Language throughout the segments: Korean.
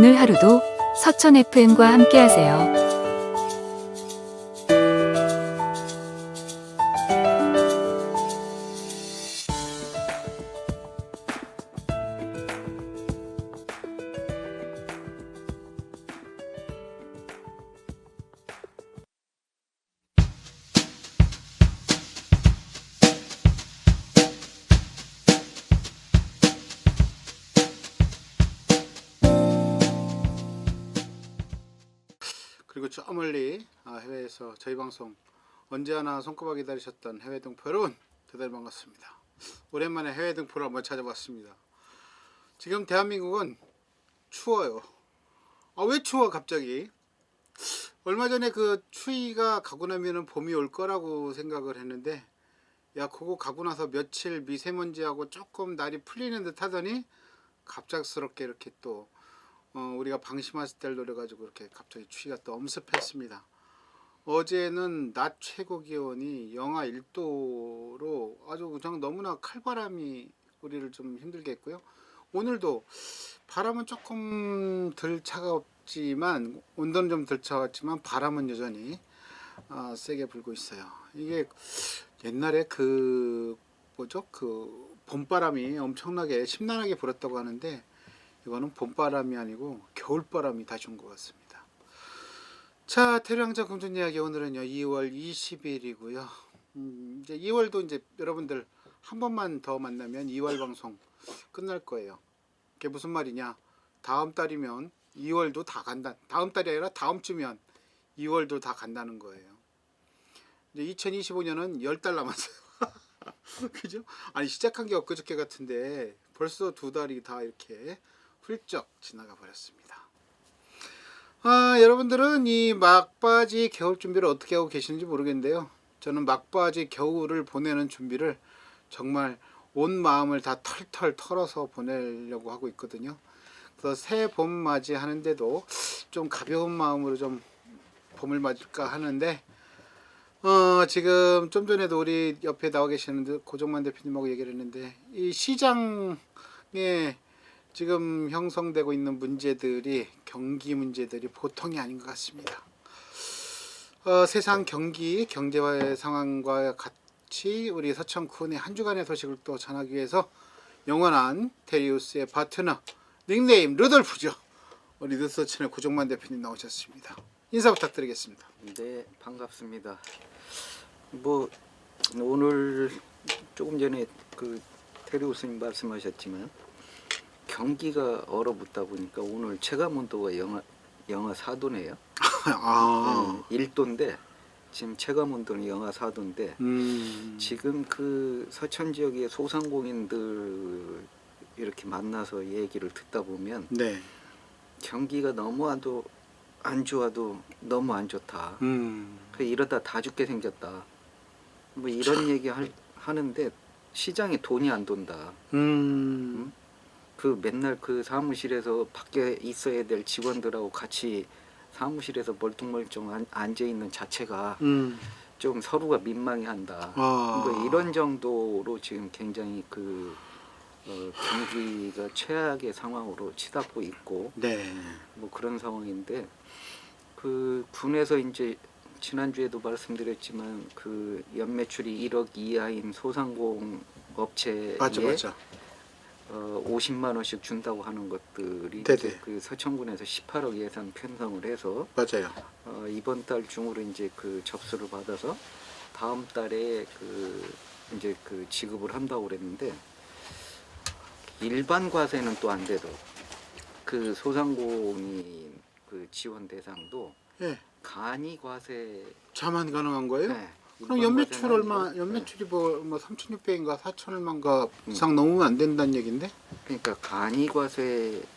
오늘 하루도 서천 FM과 함께하세요. 그리고 저 멀리 해외에서 저희 방송 언제 하나 손꼽아 기다리셨던 해외 등포 여러분, 대단히 반갑습니다. 오랜만에 해외 등포를 한번 찾아봤습니다. 지금 대한민국은 추워요. 왜 추워 갑자기? 얼마 전에 그 추위가 가고 나면은 봄이 올 거라고 생각을 했는데, 야, 그거 가고 나서 며칠 미세먼지하고 조금 날이 풀리는 듯 하더니 갑작스럽게 이렇게 또 우리가 방심했을 때를 노려가지고 이렇게 갑자기 추위가 또 엄습했습니다. 어제는 낮 최고 기온이 영하 1도로 아주 그냥 너무나 칼바람이 우리를 좀 힘들게 했고요. 오늘도 바람은 조금 덜 차갑지만, 온도는 좀 덜 차갑지만 바람은 여전히 세게 불고 있어요. 이게 옛날에 그 봄바람이 엄청나게 심란하게 불었다고 하는데, 이거는 봄바람이 아니고 겨울바람이 다시 온 것 같습니다. 자, 태릉왕자 궁전 이야기, 오늘은요 2월 20일이고요. 이제 2월도 이제 여러분들 한 번만 더 만나면 2월 방송 끝날 거예요. 그게 무슨 말이냐? 다음 달이면 2월도 다 간다. 다음 달이 아니라 다음 주면 2월도 다 간다는 거예요. 이제 2025년은 10달 남았어요. 그죠? 아니, 시작한 게 엊그저께 같은데 벌써 2달이 다 이렇게 훌쩍 지나가 버렸습니다. 여러분들은 이 막바지 겨울 준비를 어떻게 하고 계시는지 모르겠는데요. 저는 막바지 겨울을 보내는 준비를 정말 온 마음을 다 털털 털어서 보내려고 하고 있거든요. 그래서 새 봄 맞이하는데도 좀 가벼운 마음으로 좀 봄을 맞을까 하는데, 지금 좀 전에도 우리 옆에 나와 계시는 고정만 대표님하고 얘기를 했는데, 이 시장에 지금 형성되고 있는 문제들이, 경기 문제들이 보통이 아닌 것 같습니다. 세상 경기 경제화의 상황과 같이 우리 서천쿤의 한 주간의 소식을 또 전하기 위해서 영원한 테리우스의 파트너, 닉네임 루돌프죠, 우리 뉴스서천의 고정만 대표님 나오셨습니다. 인사 부탁드리겠습니다. 네, 반갑습니다. 뭐 오늘 조금 전에 그 테리우스님 말씀하셨지만 경기가 얼어붙다 보니까 오늘 체감 온도가 영하 4도네요. 1도인데 지금 체감 온도는 영하 4도인데 지금 그 서천 지역의 소상공인들 이렇게 만나서 얘기를 듣다 보면 네. 경기가 너무 안 좋아도 너무 안 좋다. 이러다 다 죽게 생겼다. 뭐 이런 얘기 하는데 시장에 돈이 안 돈다. 그 맨날 그 사무실에서 밖에 있어야 될 직원들하고 같이 사무실에서 멀뚱멀뚱 앉아 있는 자체가 좀 서로가 민망해한다. 뭐 이런 정도로 지금 굉장히 경기가 최악의 상황으로 치닫고 있고, 네. 뭐 그런 상황인데, 그 군에서 이제 지난주에도 말씀드렸지만 그 연매출이 1억 이하인 소상공 업체에 맞아. 50만 원씩 준다고 하는 것들이 이제 그 서천군에서 18억 예산 편성을 해서 맞아요. 이번 달 중으로 이제 그 접수를 받아서 다음 달에 이제 지급을 한다고 그랬는데, 일반 과세는 또 안 돼도 그 소상공인 그 지원 대상도 간이 과세 자만 가능한 거예요? 네, 그럼 연매출 얼마? 연매출이 뭐 3,600인가 4,000 얼마인가 이상 넘으면 안 된다는 얘긴데? 그러니까 간이 과세자들만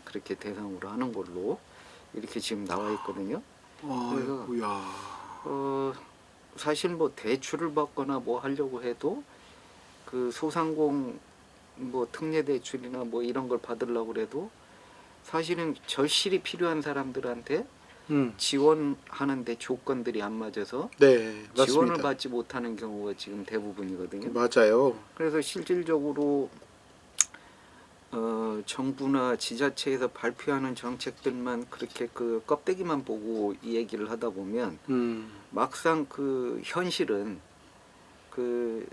그렇게 대상으로 하는 걸로 이렇게 지금 나와 있거든요. 그래서 사실 뭐 대출을 받거나 뭐 하려고 해도 그 소상공 뭐 특례 대출이나 뭐 이런 걸 받으려고 해도 사실은 절실히 필요한 사람들한테 지원하는데 조건들이 안 맞아서 지원을 받지 못하는 경우가 지금 대부분이거든요. 맞아요. 그래서 실질적으로 정부나 지자체에서 발표하는 정책들만 그렇게 그 껍데기만 보고 이 얘기를 하다 보면 막상 그 현실은 그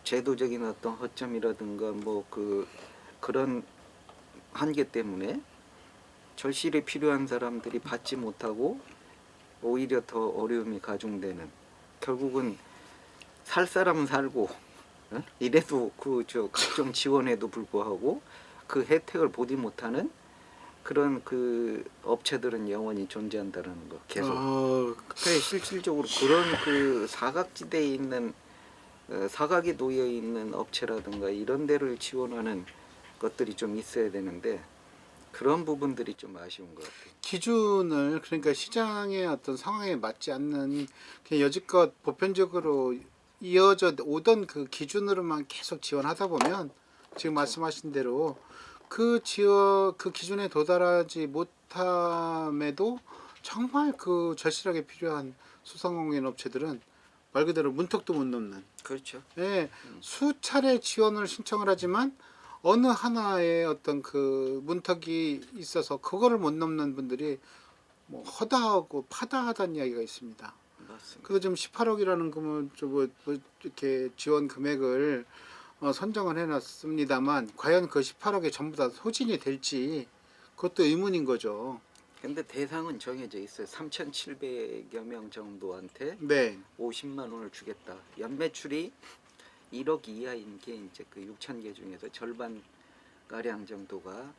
제도적인 어떤 허점이라든가 뭐 그런 한계 때문에 절실히 필요한 사람들이 받지 못하고 오히려 더 어려움이 가중되는, 결국은 살 사람은 살고 이래도 각종 지원에도 불구하고 그 혜택을 보지 못하는 그런 그 업체들은 영원히 존재한다는 거 계속. 그래 실질적으로 그런 그 사각지대에 있는 사각에 놓여 있는 업체라든가 이런 데를 지원하는 것들이 좀 있어야 되는데 그런 부분들이 좀 아쉬운 것 같아요. 기준을 그러니까 시장의 어떤 상황에 맞지 않는 그냥 여지껏 보편적으로 이어져 오던 그 기준으로만 계속 지원하다 보면 지금 말씀하신 대로 그 기준에 도달하지 못함에도 정말 그 절실하게 필요한 소상공인 업체들은 말 그대로 문턱도 못 넘는. 그렇죠. 예, 수차례 지원을 신청을 하지만 어느 하나의 어떤 그 문턱이 있어서 그거를 못 넘는 분들이 뭐 허다하고 파다하다는 이야기가 있습니다. 맞습니다. 그래서 지금 18억이라는 금을 뭐 이렇게 지원 금액을 선정을 해놨습니다만 과연 그 18억에 전부 다 소진이 될지 그것도 의문인 거죠. 근데 대상은 정해져 있어요. 3,700여 명 정도한테 네, 50만 원을 주겠다. 연매출이 1억 이하인 게 이제 그 6천 개 중에서 절반 가량 정도가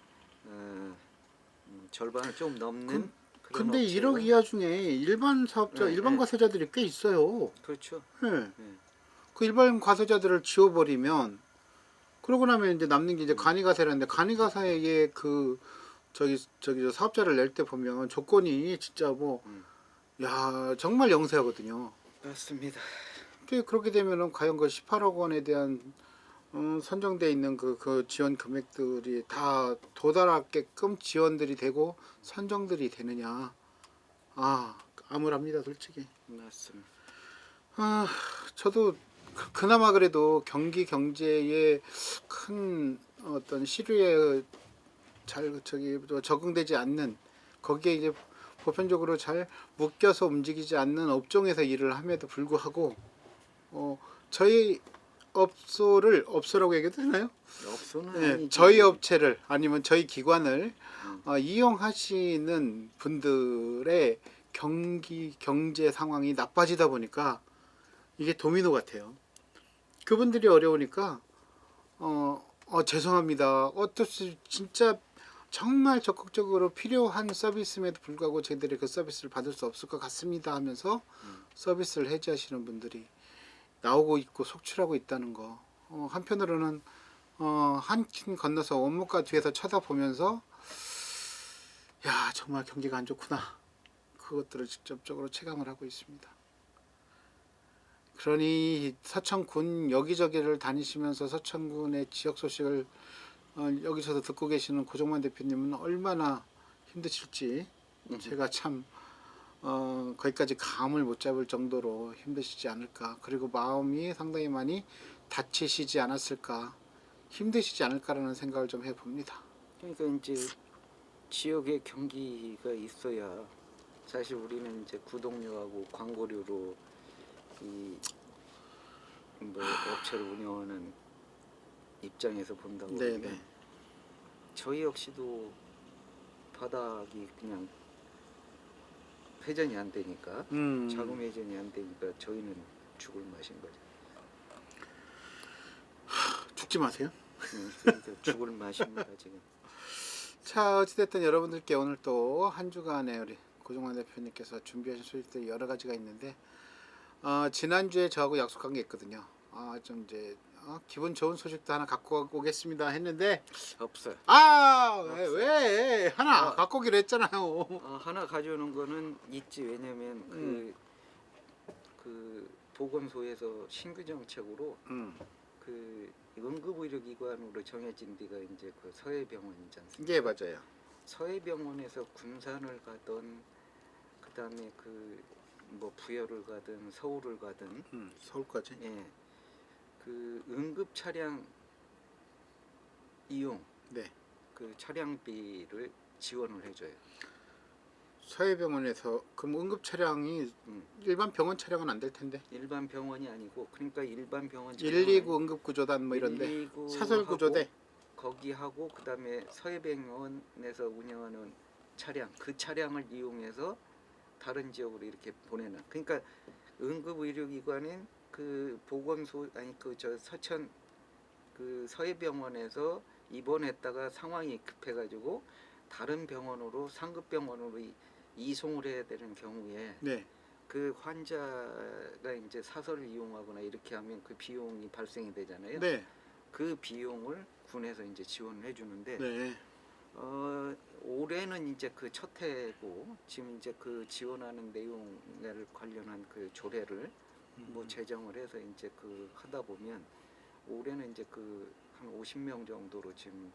절반을 좀 넘는 그런 근데 업체가. 1억 이하 중에 일반 사업자, 네, 일반 네. 과세자들이 꽤 있어요. 그렇죠. 네. 네. 그 일반 과세자들을 지워버리면 그러고 나면 이제 남는 게 이제 간이가세라는데 간이가세의 그 저기 사업자를 낼 때 보면 조건이 진짜 뭐 야 정말 영세하거든요. 맞습니다. 그렇게 되면은 과연 그 18억 원에 대한 선정돼 있는 그 지원 금액들이 다 도달하게끔 지원들이 되고 선정들이 되느냐. 암울합니다, 솔직히. 맞습니다. 저도 그나마 그래도 경기 경제에 큰 어떤 시류에 잘 적응되지 않는, 거기에 이제 보편적으로 잘 묶여서 움직이지 않는 업종에서 일을 함에도 불구하고 저희 업소라고 얘기해도 되나요? 업소는 네, 아니지. 저희 업체를 아니면 저희 기관을 이용하시는 분들의 경제 상황이 나빠지다 보니까 이게 도미노 같아요. 그분들이 어려우니까 죄송합니다. 어떻게 진짜 정말 적극적으로 필요한 서비스임에도 불구하고 저희들이 그 서비스를 받을 수 없을 것 같습니다 하면서 서비스를 해지하시는 분들이 나오고 있고 속출하고 있다는 거. 한편으로는 한 층 건너서 원목가 뒤에서 쳐다보면서 야 정말 경기가 안 좋구나. 그것들을 직접적으로 체감을 하고 있습니다. 그러니 서천군 여기저기를 다니시면서 서천군의 지역 소식을 여기서도 듣고 계시는 고종만 대표님은 얼마나 힘드실지 제가 참 거기까지 감을 못 잡을 정도로 힘드시지 않을까. 그리고 마음이 상당히 많이 다치시지 않았을까, 힘드시지 않을까라는 생각을 좀 해봅니다. 그러니까 이제 지역에 경기가 있어야 사실 우리는 이제 구독료하고 광고료로 이 뭐 업체를 운영하는 입장에서 본다고 네네. 그러면 저희 역시도 바닥이 그냥 회전이 안 되니까 자금 회전이 안 되니까 저희는 죽을 맛인 거죠. 죽지 마세요. 그러니까 죽을 맛입니다 지금. 자, 어찌됐든 여러분들께 오늘 또 한 주간에 우리 고종환 대표님께서 준비하신 소식들이 여러 가지가 있는데 지난주에 저하고 약속한 게 있거든요. 좀 이제 기분 좋은 소식도 하나 갖고 오겠습니다 했는데 없어요. 왜 하나 갖고 오기로 했잖아요. 하나 가져오는 거는 있지. 왜냐면 그 보건소에서 신규 정책으로 그 응급의료기관으로 정해진 데가 이제 그 서해병원이지 않습니까? 예, 맞아요. 서해병원에서 군산을 가든 그다음에 그 뭐 부여를 가든 서울을 가든 서울까지. 예, 그 응급 차량 이용 네. 그 차량비를 지원을 해줘요. 서해병원에서 그럼 응급 차량이 음. 일반 병원 차량은 안 될 텐데. 일반 병원이 아니고 그러니까 일반 병원 119 응급구조단 뭐 이런데 119 사설구조대. 하고 거기 하고 그다음에 서해병원에서 운영하는 차량 그 차량을 이용해서 다른 지역으로 이렇게 보내는 그러니까 응급의료기관인 그 보건소 아니 그 저 서천 그 서해병원에서 입원했다가 상황이 급해가지고 다른 병원으로 상급병원으로 이송을 해야 되는 경우에 네. 그 환자가 이제 사설을 이용하거나 이렇게 하면 그 비용이 발생이 되잖아요. 네. 그 비용을 군에서 이제 지원을 해주는데 네. 올해는 이제 그 첫 해고 지금 이제 그 지원하는 내용을 관련한 그 조례를 뭐 제정을 해서 이제 그 하다 보면 올해는 이제 그 한 50명 정도로 지금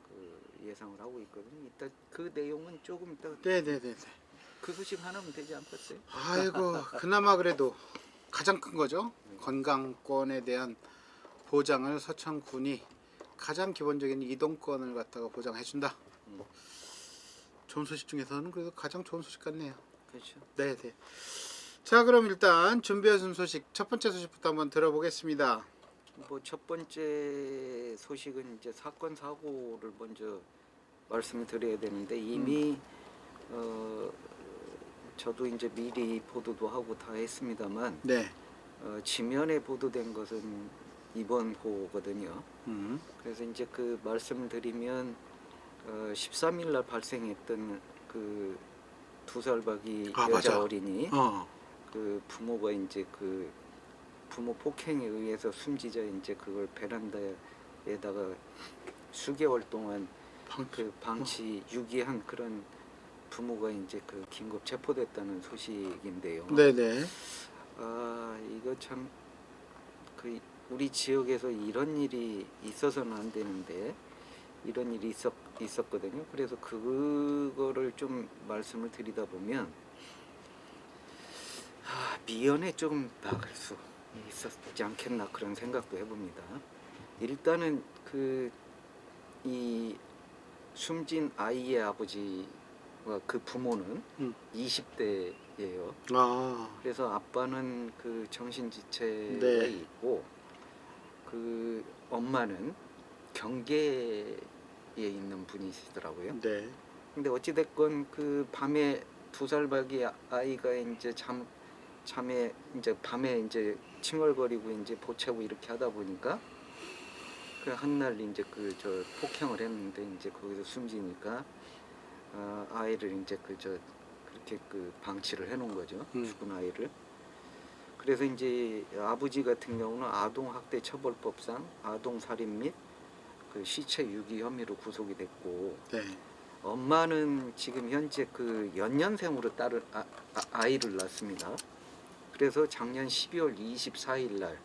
그 예상을 하고 있거든요. 이따 그 내용은 조금 이따 네네네. 그 소식 하나면 되지 않겠어요? 아이고 그나마 그래도 가장 큰 거죠. 건강권에 대한 보장을 서천군이 가장 기본적인 이동권을 갖다가 보장해준다. 좋은 소식 중에서는 그래도 가장 좋은 소식 같네요. 그렇죠. 네네. 자 그럼 일단 준비해준 소식 첫 번째 소식부터 한번 들어보겠습니다. 뭐 첫 번째 소식은 이제 사건 사고를 먼저 말씀을 드려야 되는데 이미 저도 이제 미리 보도도 하고 다 했습니다만 네. 지면에 보도된 것은 이번 호거든요. 음. 그래서 이제 그 말씀드리면 13일 날 발생했던 그 2살 박이 아, 여자 맞아. 어린이 그 부모가 이제 그 부모 폭행에 의해서 숨지자 이제 그걸 베란다에다가 수개월 동안 그 방치 유기한 그런 부모가 이제 그 긴급 체포됐다는 소식인데요. 네네. 아 이거 참 그 우리 지역에서 이런 일이 있어서는 안 되는데 이런 일이 있었거든요. 그래서 그거를 좀 말씀을 드리다 보면 미연에 좀 막을 수 있었지 않겠나 그런 생각도 해봅니다. 일단은 그 이 숨진 아이의 아버지와 그 부모는 20대예요. 아. 그래서 아빠는 그 정신지체가 네. 있고 그 엄마는 경계에 있는 분이시더라고요. 네. 근데 어찌 됐건 그 밤에 2살 박이 아이가 이제 잠에 이제 밤에 이제 칭얼거리고 이제 보채고 이렇게 하다 보니까 그 한날 이제 그 저 폭행을 했는데 이제 거기서 숨지니까 아이를 이제 그 저 그렇게 그 방치를 해놓은 거죠. 죽은 아이를. 그래서 이제 아버지 같은 경우는 아동학대처벌법상 아동살인 및 그 시체 유기 혐의로 구속이 됐고 네. 엄마는 지금 현재 그 연년생으로 아이를 낳았습니다. 그래서 작년 12월 24일 날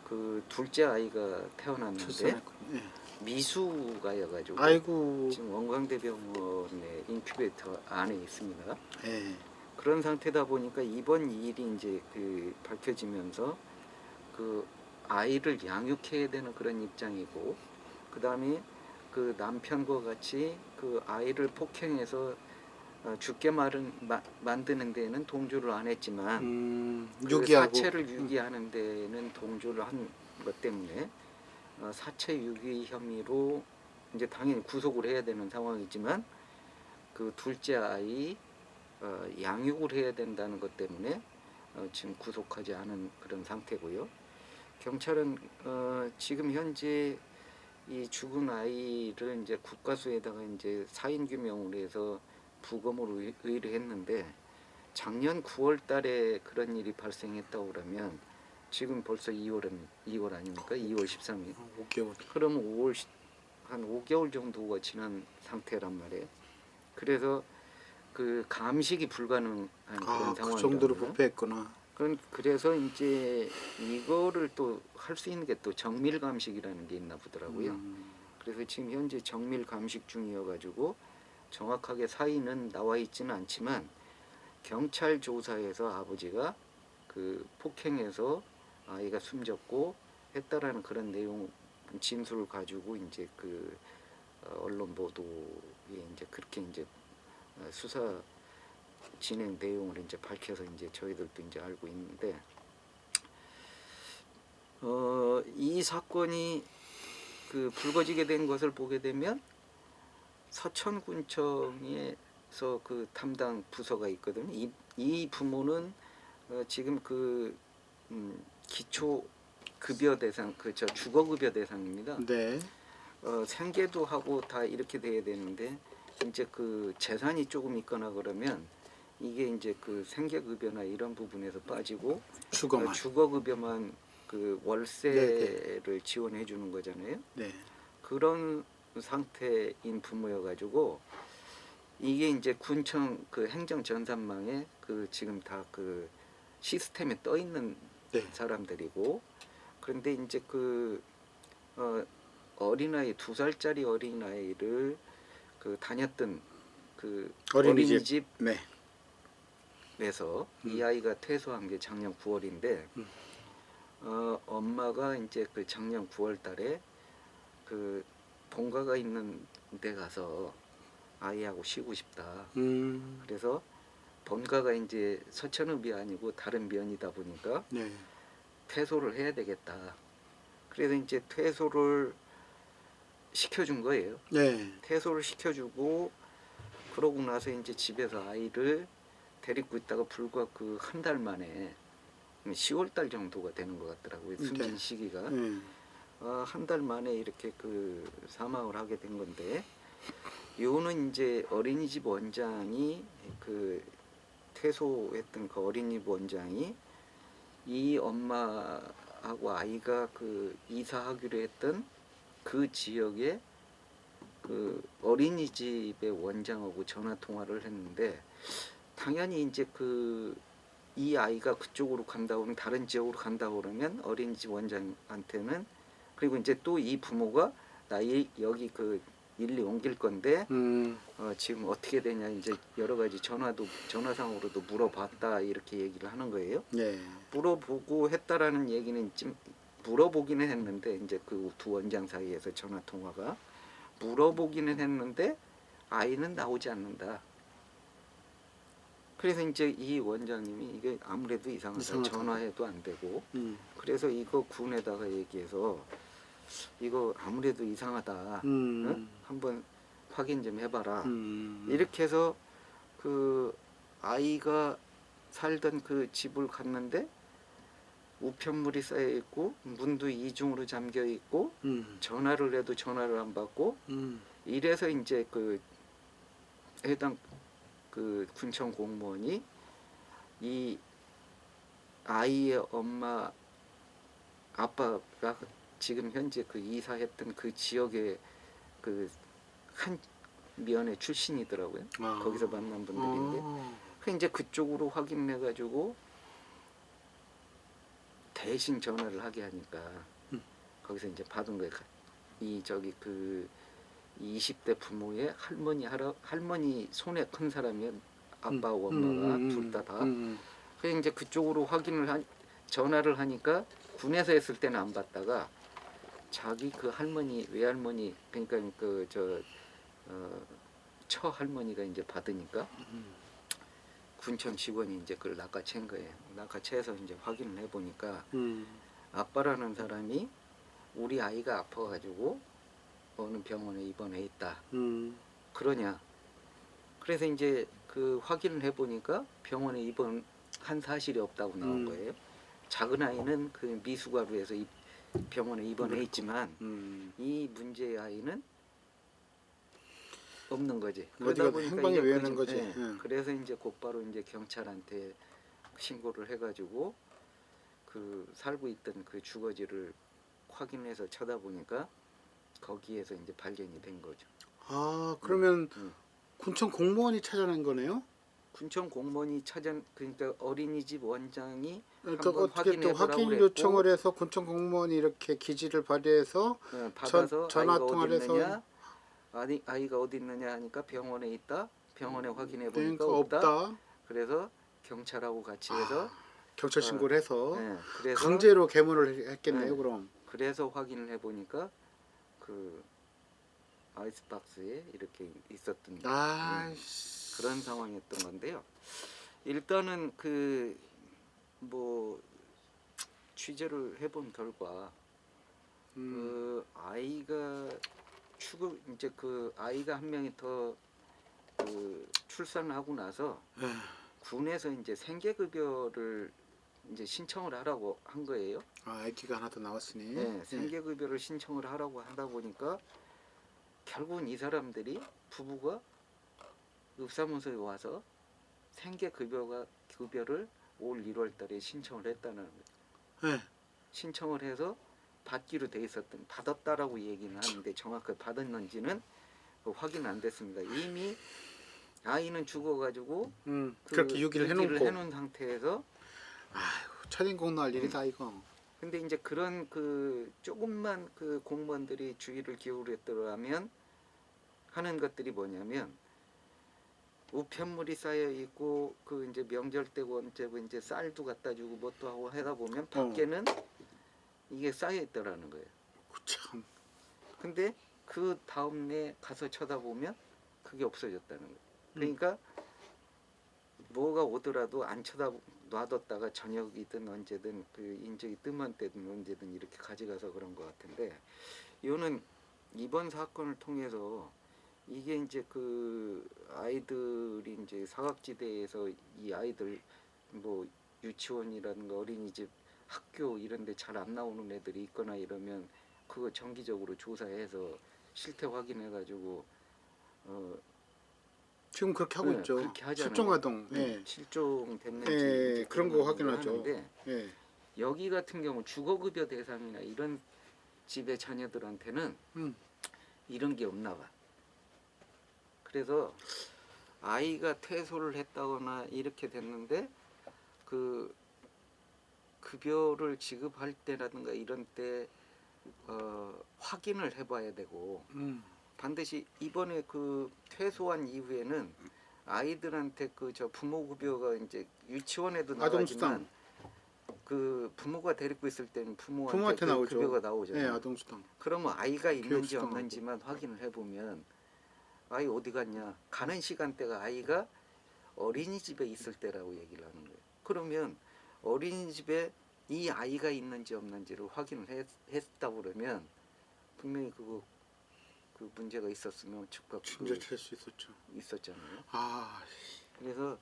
그 둘째 아이가 태어났는데 출산했군요. 네. 미수가여가지고 아이고. 지금 원광대병원의 인큐베이터 안에 있습니다. 네. 그런 상태다 보니까 이번 일이 이제 그 밝혀지면서 그 아이를 양육해야 되는 그런 입장이고 그 다음에 그 남편과 같이 그 아이를 폭행해서 죽게 만드는 데는 동조를 안 했지만 그 유기하고. 사체를 유기하는 데는 동조를 한 것 때문에 사체 유기 혐의로 이제 당연히 구속을 해야 되는 상황이지만 그 둘째 아이 양육을 해야 된다는 것 때문에 지금 구속하지 않은 그런 상태고요. 경찰은 지금 현재 이 죽은 아이를 이제 국가수에다가 이제 사인 규명을 해서 부검을 의뢰했는데 작년 9월 달에 그런 일이 발생했다고 그러면 지금 벌써 2월 아닙니까? 2월 13일. 5개월. 그러면 한 5개월 정도가 지난 상태란 말이에요. 그래서 그 감식이 불가능한 그런 그 상황이라. 정도로 부패했구나. 그래서 이제 이거를 또 할 수 있는 게 또 정밀 감식이라는 게 있나 보더라고요. 그래서 지금 현재 정밀 감식 중이어가지고 정확하게 사인은 나와 있지는 않지만 경찰 조사에서 아버지가 그 폭행해서 아이가 숨졌고 했다라는 그런 내용은 진술을 가지고 이제 그 언론 보도에 이제 그렇게 이제 수사 진행 내용을 이제 밝혀서 이제 저희들도 이제 알고 있는데 이 사건이 그 불거지게 된 것을 보게 되면 서천군청에서 그 담당 부서가 있거든요. 이 부모는 지금 그 기초 급여 대상 그저 주거 급여 대상입니다. 네. 생계도 하고 다 이렇게 돼야 되는데 이제 그 재산이 조금 있거나 그러면 이게 이제 그 생계급여나 이런 부분에서 빠지고 주거만. 주거급여만 그 월세를 지원해 주는 거잖아요. 네. 그런 상태인 부모여가지고 이게 이제 군청 그 행정 전산망에 그 지금 다 그 시스템에 떠 있는 네. 사람들이고 그런데 이제 그 어린아이 2살짜리 어린아이를 그 다녔던 그 어린이집. 네. 어린이집에서 이 아이가 퇴소한 게 작년 9월인데 엄마가 이제 그 작년 9월달에 그 본가가 있는 데 가서 아이하고 쉬고 싶다. 그래서 본가가 이제 서천읍이 아니고 다른 면이다 보니까 네. 퇴소를 해야 되겠다. 그래서 이제 퇴소를 시켜준 거예요. 네. 퇴소를 시켜주고 그러고 나서 이제 집에서 아이를 데리고 있다가 불과 그 한 달 만에 10월달 정도가 되는 것 같더라고요. 숨진 네. 시기가 한 달 만에 이렇게 그 사망을 하게 된 건데 요는 이제 어린이집 원장이 그 퇴소했던 그 어린이집 원장이 이 엄마하고 아이가 그 이사하기로 했던 그 지역에 그 어린이집의 원장하고 전화 통화를 했는데 당연히 이제 그 이 아이가 그쪽으로 간다고 하면 다른 지역으로 간다고 그러면 어린이집 원장한테는 그리고 이제 또 이 부모가 나 여기 그 일리 옮길 건데 지금 어떻게 되냐 이제 여러 가지 전화상으로도 물어봤다 이렇게 얘기를 하는 거예요. 네. 물어보고 했다라는 얘기는 좀 물어보기는 했는데 이제 그 두 원장 사이에서 전화 통화가 물어보기는 했는데 아이는 나오지 않는다. 그래서 이제 이 원장님이 이게 아무래도 이상하다. 전화해도 안 되고 그래서 이거 군에다가 얘기해서 이거 아무래도 이상하다. 응? 한번 확인 좀 해봐라. 이렇게 해서 그 아이가 살던 그 집을 갔는데 우편물이 쌓여 있고 문도 이중으로 잠겨 있고 전화를 해도 전화를 안 받고 이래서 이제 그 해당 그 군청 공무원이 이 아이의 엄마 아빠가 지금 현재 그 이사했던 그 지역의 그 한 면의 출신이더라고요. 거기서 만난 분들인데 그 이제 그쪽으로 확인해 가지고 대신 전화를 하게 하니까 거기서 이제 받은 거예요. 이 저기 그 20대 부모의 할머니 손에 큰 사람이 아빠하고 엄마가 둘 다. 그래서 이제 그쪽으로 전화를 하니까 군에서 했을 때는 안 받다가 자기 그 할머니 외할머니 그러니까 그 처할머니가 이제 받으니까 군청 직원이 이제 그걸 낚아챈 거예요. 낚아채서 이제 확인을 해보니까 아빠라는 사람이 우리 아이가 아파가지고 어느 병원에 입원해 있다. 그러냐. 그래서 이제 그 확인을 해보니까 병원에 입원한 사실이 없다고 나온 거예요. 작은 아이는 그 미숙아루에서 병원에 입원해 있지만 이 문제의 아이는 없는 거지. 그러다 보니까 행방이 이제 외연한 거지. 그래서 이제 곧바로 이제 경찰한테 신고를 해가지고 그 살고 있던 그 주거지를 확인해서 찾아보니까 거기에서 이제 발견이 된 거죠. 아 그러면 군청 공무원이 찾아낸 거네요? 군청 공무원이 그러니까 어린이집 원장이 그러니까 한번 어떻게 또 확인 요청을 해서 군청 공무원이 이렇게 기지를 발휘해서 받아서 전화 아이가 통화를 어디 있느냐, 해서 아이가 어디 있느냐 하니까 병원에 있다. 병원에 확인해 보니까 그러니까 없다. 그래서 경찰하고 같이 해서 경찰 신고를 해서 그래서 강제로 개문을 했겠네요. 그럼 그래서 확인을 해 보니까 그 아이스박스에 이렇게 있었던 아이씨. 그런 상황이었던 건데요. 일단은 그 뭐 취재를 해본 결과 그 아이가 이제 그 아이가 한 명이 더 그 출산을 하고 나서 예. 군에서 이제 생계급여를 이제 신청을 하라고 한 거예요. 아, 아기가 하나 더 나왔으니. 네, 예. 생계급여를 신청을 하라고 하다 보니까 결국은 이 사람들이 부부가 읍사무소에 와서 생계급여를 올 1월달에 신청을 했다는 거예요. 예. 신청을 해서 받기로 돼 있었던 받았다라고 얘기는 하는데 정확하게 받았는지는 확인 안 됐습니다. 이미 아이는 죽어가지고 그렇게 유기를 해놓고. 해놓은 상태에서 아이고, 첫인공 날 일이다 이거. 근데 이제 그런 그 조금만 그 공무원들이 주의를 기울였더라면 하는 것들이 뭐냐면 우편물이 쌓여 있고 그 이제 명절 때고 언제고 이제 쌀도 갖다 주고 뭣도 하고 하다 보면 밖에는 이게 쌓여 있더라는 거예요. 참. 근데 그 다음에 가서 쳐다보면 그게 없어졌다는 거예요. 그러니까 뭐가 오더라도 안 놔뒀다가 저녁이든 언제든 그 인적이 뜸한 때든 언제든 이렇게 가져가서 그런 것 같은데 이거는 이번 사건을 통해서 이게 이제 그 아이들이 이제 사각지대에서 이 아이들 뭐 유치원이라든가 어린이집 학교 이런 데 잘 안 나오는 애들이 있거나 이러면 그거 정기적으로 조사해서 실태 확인해 가지고 지금 그렇게 하고 네, 있죠. 그렇게 하잖아요. 실종아동. 예. 실종됐는지 예, 이제 그런 거 확인하죠. 하는데 예. 여기 같은 경우 주거급여 대상이나 이런 집의 자녀들한테는 이런 게 없나 봐. 그래서 아이가 퇴소를 했다거나 이렇게 됐는데 그 급여를 지급할 때라든가 이런 때 확인을 해봐야 되고 반드시 이번에 그 퇴소한 이후에는 아이들한테 그 저 부모 급여가 이제 유치원에도 아동수당. 나가지만 그 부모가 데리고 있을 때는 부모한테 부모한테 그 나오죠. 급여가 나오잖아요. 예, 아동수당. 그러면 아이가 있는지 교육수당하고. 없는지만 확인을 해보면 아이 어디 갔냐 가는 시간대가 아이가 어린이집에 있을 때라고 얘기를 하는 거예요. 그러면 어린이집에 이 아이가 있는지 없는지를 확인을 했다 그러면 분명히 그 문제가 있었으면 즉각 진짜 칠 수 있었죠. 있었잖아요. 아, 그래서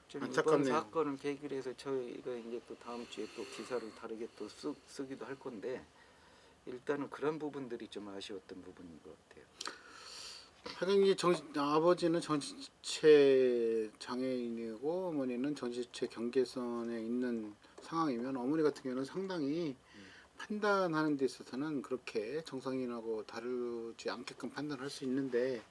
좀 이번 안타깝네요. 사건을 계기로 해서 저희가 이제 또 다음 주에 또 기사를 다르게 또 쓰기도 할 건데 일단은 그런 부분들이 좀 아쉬웠던 부분인 것 같아요. 하긴 이게 아버지는 정신체 장애인이고 어머니는 정신체 경계선에 있는 상황이면 어머니 같은 경우는 상당히 판단하는 데 있어서는 그렇게 정상인하고 다르지 않게끔 판단할 수 있는데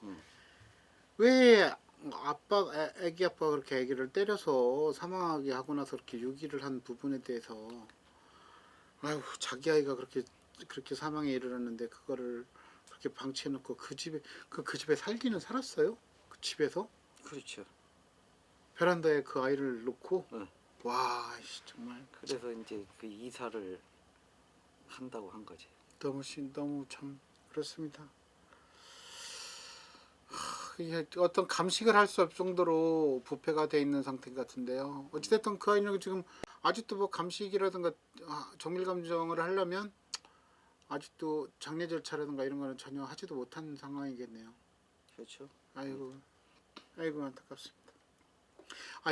왜 아기 아빠가 그렇게 아기를 때려서 사망하게 하고 나서 그렇게 유기를 한 부분에 대해서 아유 자기 아이가 그렇게 사망에 이르렀는데 그거를 그렇게 방치해놓고 그 집에 살기는 살았어요? 그 집에서? 그렇죠. 베란다에 그 아이를 놓고? 네. 와, 정말 그래서 이제 그 이사를 한다고 한 거지. 너무 참 그렇습니다. 이게 어떤 감식을 할 수 없을 정도로 부패가 돼 있는 상태 같은데요. 어찌됐든 그 아이는 지금 아직도 뭐 감식이라든가 정밀 감정을 하려면 아직도 장례 절차라든가 이런 거는 전혀 하지도 못한 상황이겠네요. 그렇죠. 아이고 안타깝습니다.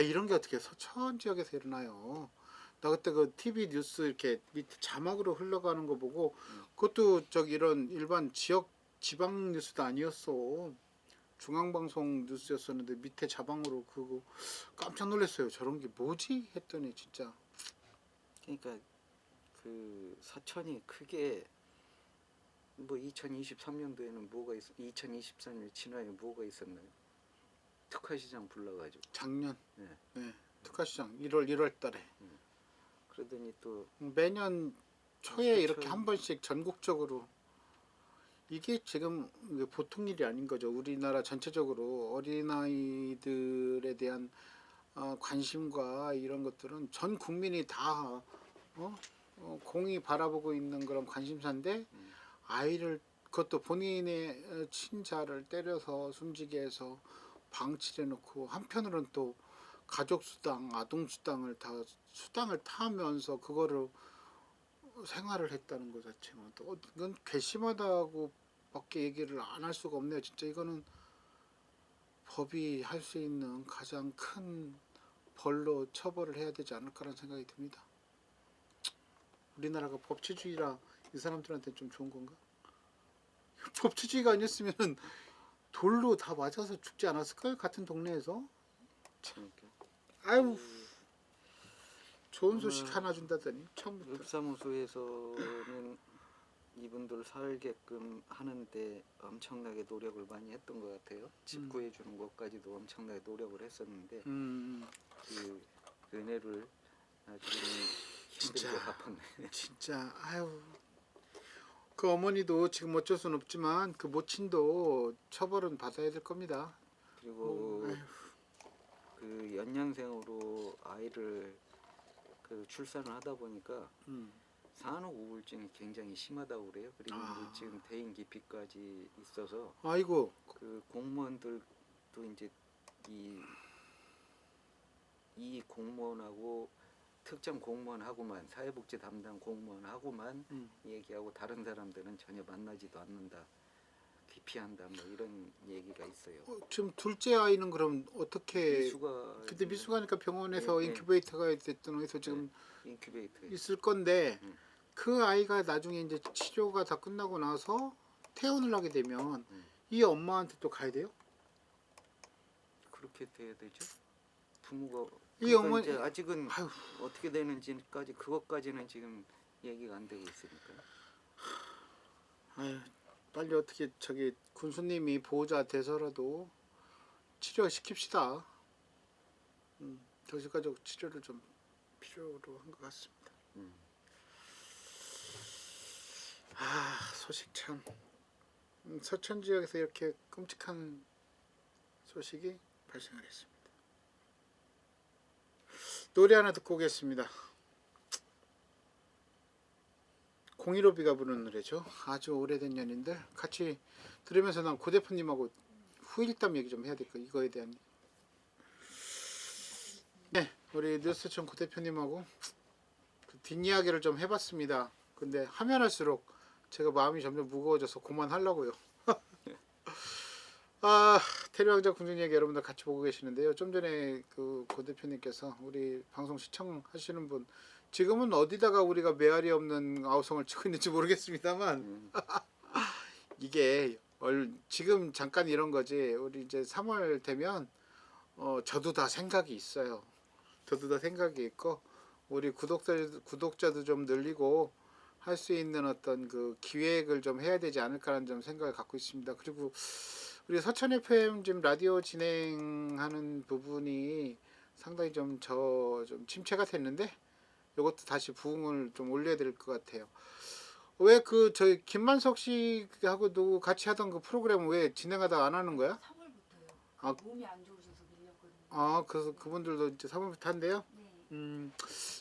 이런 게 어떻게 서천 지역에서 일어나요? 나 그때 그 TV 뉴스 이렇게 밑에 자막으로 흘러가는 거 보고 그것도 이런 일반 지방 뉴스도 아니었어. 중앙방송 뉴스였었는데 밑에 자막으로 그거 깜짝 놀랐어요. 저런 게 뭐지? 했더니 진짜 그러니까 그 사천이 크게 뭐 2023년도에는 뭐가 2023년 진화에 뭐가 있었나요? 특화시장 불러가지고 작년 네. 특화시장 1월 달에 그러더니 또 매년 초에 이렇게 사천. 한 번씩 전국적으로 이게 지금 보통 일이 아닌 거죠. 우리나라 전체적으로 어린아이들에 대한 관심과 이런 것들은 전 국민이 다 공이 바라보고 있는 그런 관심사인데 아이를 그것도 본인의 친자를 때려서 숨지게 해서 방치해 놓고 한편으로는 또 가족 수당, 아동 수당을 다 수당을 타면서 그거를 생활을 했다는 것 자체가 또 이건 괘씸하다고 밖에 얘기를 안 할 수가 없네요. 진짜 이거는 법이 할 수 있는 가장 큰 벌로 처벌을 해야 되지 않을까라는 생각이 듭니다. 우리나라가 법치주의라 이 사람들한테 좀 좋은 건가? 법치주의가 아니었으면 돌로 다 맞아서 죽지 않았을까요? 같은 동네에서? 그러니까. 아유, 좋은 소식 하나 준다더니 처음부터. 읍사무소에서는 이분들 살게끔 하는데 엄청나게 노력을 많이 했던 것 같아요. 집 구해주는 것까지도 엄청나게 노력을 했었는데 그 은혜를 나중에 힘들게 진짜. 갚았네. 진짜 아유. 그 어머니도 지금 어쩔 수는 없지만 그 모친도 처벌은 받아야 될 겁니다. 그리고 아유. 그 연년생으로 아이를 그 출산을 하다 보니까 산후 우울증이 굉장히 심하다고 그래요. 그리고 아. 이제 지금 대인 기피까지 있어서 아이고. 그 공무원들도 이제 이 공무원하고 특정 공무원하고만 사회복지 담당 공무원하고만 얘기하고 다른 사람들은 전혀 만나지도 않는다. 기피한다. 뭐 이런 얘기가 있어요. 지금 둘째 아이는 그럼 어떻게? 미수가 그때 미숙하니까 병원에서 예, 예. 인큐베이터가 됐든 어디서 지금 인큐베이터에 있을 건데 음. 그 아이가 나중에 이제 치료가 다 끝나고 나서 퇴원을 하게 되면 음. 이 엄마한테 또 가야 돼요? 그렇게 돼야 되죠. 부모가 이 그러니까 어머니 이제 아직은 아유. 어떻게 되는지까지 그것까지는 지금 얘기가 안 되고 있으니까. 아유, 빨리 어떻게 저기 군수님이 보호자 돼서라도 치료시킵시다. 저기까지 치료를 좀 필요로 한 것 같습니다. 음. 아, 소식 참. 서천 지역에서 이렇게 끔찍한 소식이 발생을 했습니다. 노래 하나 듣고 오겠습니다. 015B가 부르는 노래죠. 아주 오래된 연인들 같이 들으면서 난 고 대표님하고 후일담 얘기 좀 해야 될 거 이거에 대한. 네, 우리 뉴스청 고 대표님하고 그 뒷이야기를 좀 해봤습니다. 근데 하면 할수록 제가 마음이 점점 무거워져서 그만하려고요. 아, 테리왕자 궁중얘기 여러분들 같이 보고 계시는데요. 좀 전에 그 고 대표님께서 우리 방송 시청하시는 분 지금은 어디다가 우리가 메아리 없는 아우성을 치고 있는지 모르겠습니다만 이게 지금 잠깐 이런 거지. 우리 이제 3월 되면 저도 다 생각이 있어요. 저도 다 생각이 있고 우리 구독자도 좀 늘리고 할 수 있는 어떤 그 기획을 좀 해야 되지 않을까라는 좀 생각을 갖고 있습니다. 그리고 우리 서천 FM 지금 라디오 진행하는 부분이 상당히 좀 침체가 됐는데 이것도 다시 부흥을 좀 올려야 될 것 같아요. 왜 그 저희 김만석 씨하고도 같이 하던 그 프로그램은 왜 진행하다 안 하는 거야? 3월부터요. 아. 몸이 안 좋으셔서 밀렸거든요. 아, 그래서 그분들도 이제 3월부터 한대요? 네.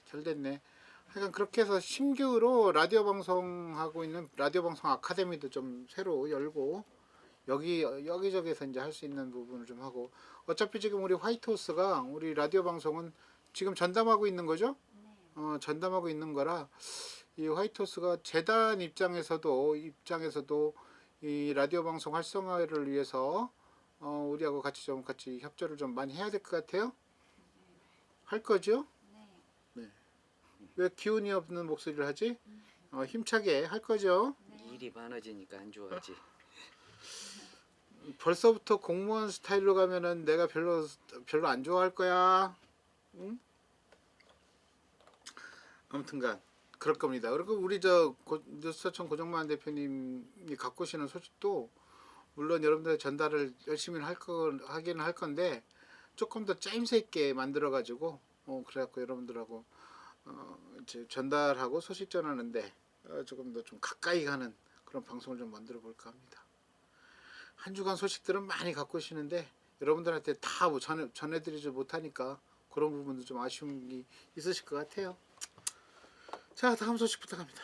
잘 됐네. 하여간 그렇게 해서 신규로 라디오 방송하고 있는 라디오 방송 아카데미도 좀 새로 열고 여기저기서 이제 할 수 있는 부분을 좀 하고 어차피 지금 우리 화이트호스가 우리 라디오 방송은 지금 전담하고 있는 거죠? 네. 전담하고 있는 거라 이 화이트호스가 재단 입장에서도 이 라디오 방송 활성화를 위해서 우리하고 같이 협조를 좀 많이 해야 될 것 같아요. 할 거죠? 네. 왜 기운이 없는 목소리를 하지? 힘차게 할 거죠? 네. 일이 많아지니까 안 좋아하지. 벌써부터 공무원 스타일로 가면은 내가 별로 안 좋아할 거야. 응? 아무튼간 그럴 겁니다. 그리고 우리 뉴스서천 고정만 대표님이 갖고 오시는 소식도 물론 여러분들 전달을 열심히 하기는 할 건데 조금 더 짜임새 있게 만들어 가지고 그래갖고 여러분들하고 이제 전달하고 소식 전하는데 조금 더 좀 가까이 가는 그런 방송을 좀 만들어 볼까 합니다. 한 주간 소식들은 많이 갖고 오시는데 여러분들한테 다 뭐 전해드리지 못하니까 그런 부분도 좀 아쉬움이 있으실 것 같아요. 자, 다음 소식 부탁합니다.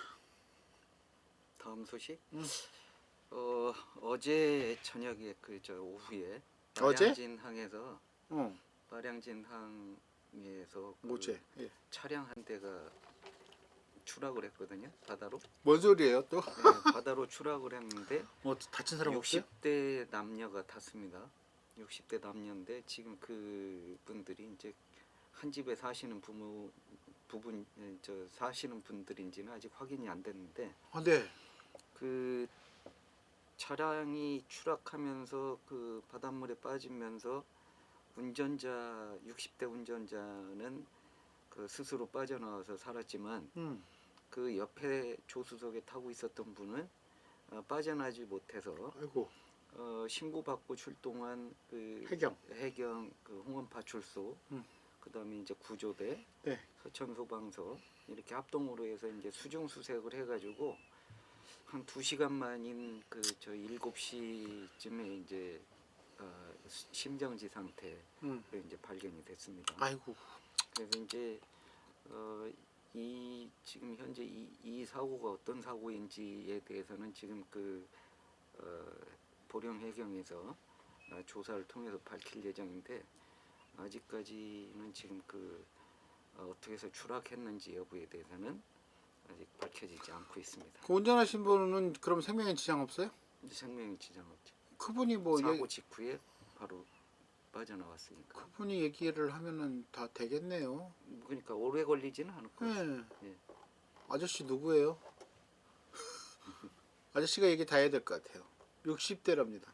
다음 소식? 어제 저녁에 그 저 오후에 어제? 마량진항에서 어. 마량진항에서 그 뭐지? 예. 차량 한 대가 추락을 했거든요. 바다로. 뭔 소리예요 또? 네, 바다로 추락을 했는데 뭐 다친 사람 없어요? 60대 남녀가 탔습니다. 60대 남녀인데 지금 그 분들이 이제 한 집에 사시는 사시는 분들인지는 아직 확인이 안 됐는데 아, 네. 그 차량이 추락하면서 그 바닷물에 빠지면서 60대 운전자는 그 스스로 빠져나와서 살았지만 그 옆에 조수석에 타고 있었던 분은 빠져나지 못해서 아이고. 신고받고 출동한 그 해경. 그 홍원파출소 음. 그다음에 이제 구조대 네. 서천소방서 이렇게 합동으로 해서 이제 수중 수색을 해가지고 한 2시간 만인 그 저 7시쯤에 이제 심정지 상태로 이제 발견이 됐습니다. 아이고. 그래서 이제 이 지금 현재 이 사고가 어떤 사고인지에 대해서는 지금 그 보령 해경에서 조사를 통해서 밝힐 예정인데 아직까지는 지금 그 어떻게 해서 추락했는지 여부에 대해서는 아직 밝혀지지 않고 있습니다. 그 운전하신 분은 그럼 생명에 지장 없어요? 이제 생명에 지장 없죠. 그분이 뭐 사고 직후에 바로 빠져나왔으니까. 그분이 얘기를 하면은 다 되겠네요. 그러니까 오래 걸리지는 않을 거예요. 네. 예. 아저씨 누구예요? 아저씨가 얘기 다 해야 될 것 같아요. 60대랍니다.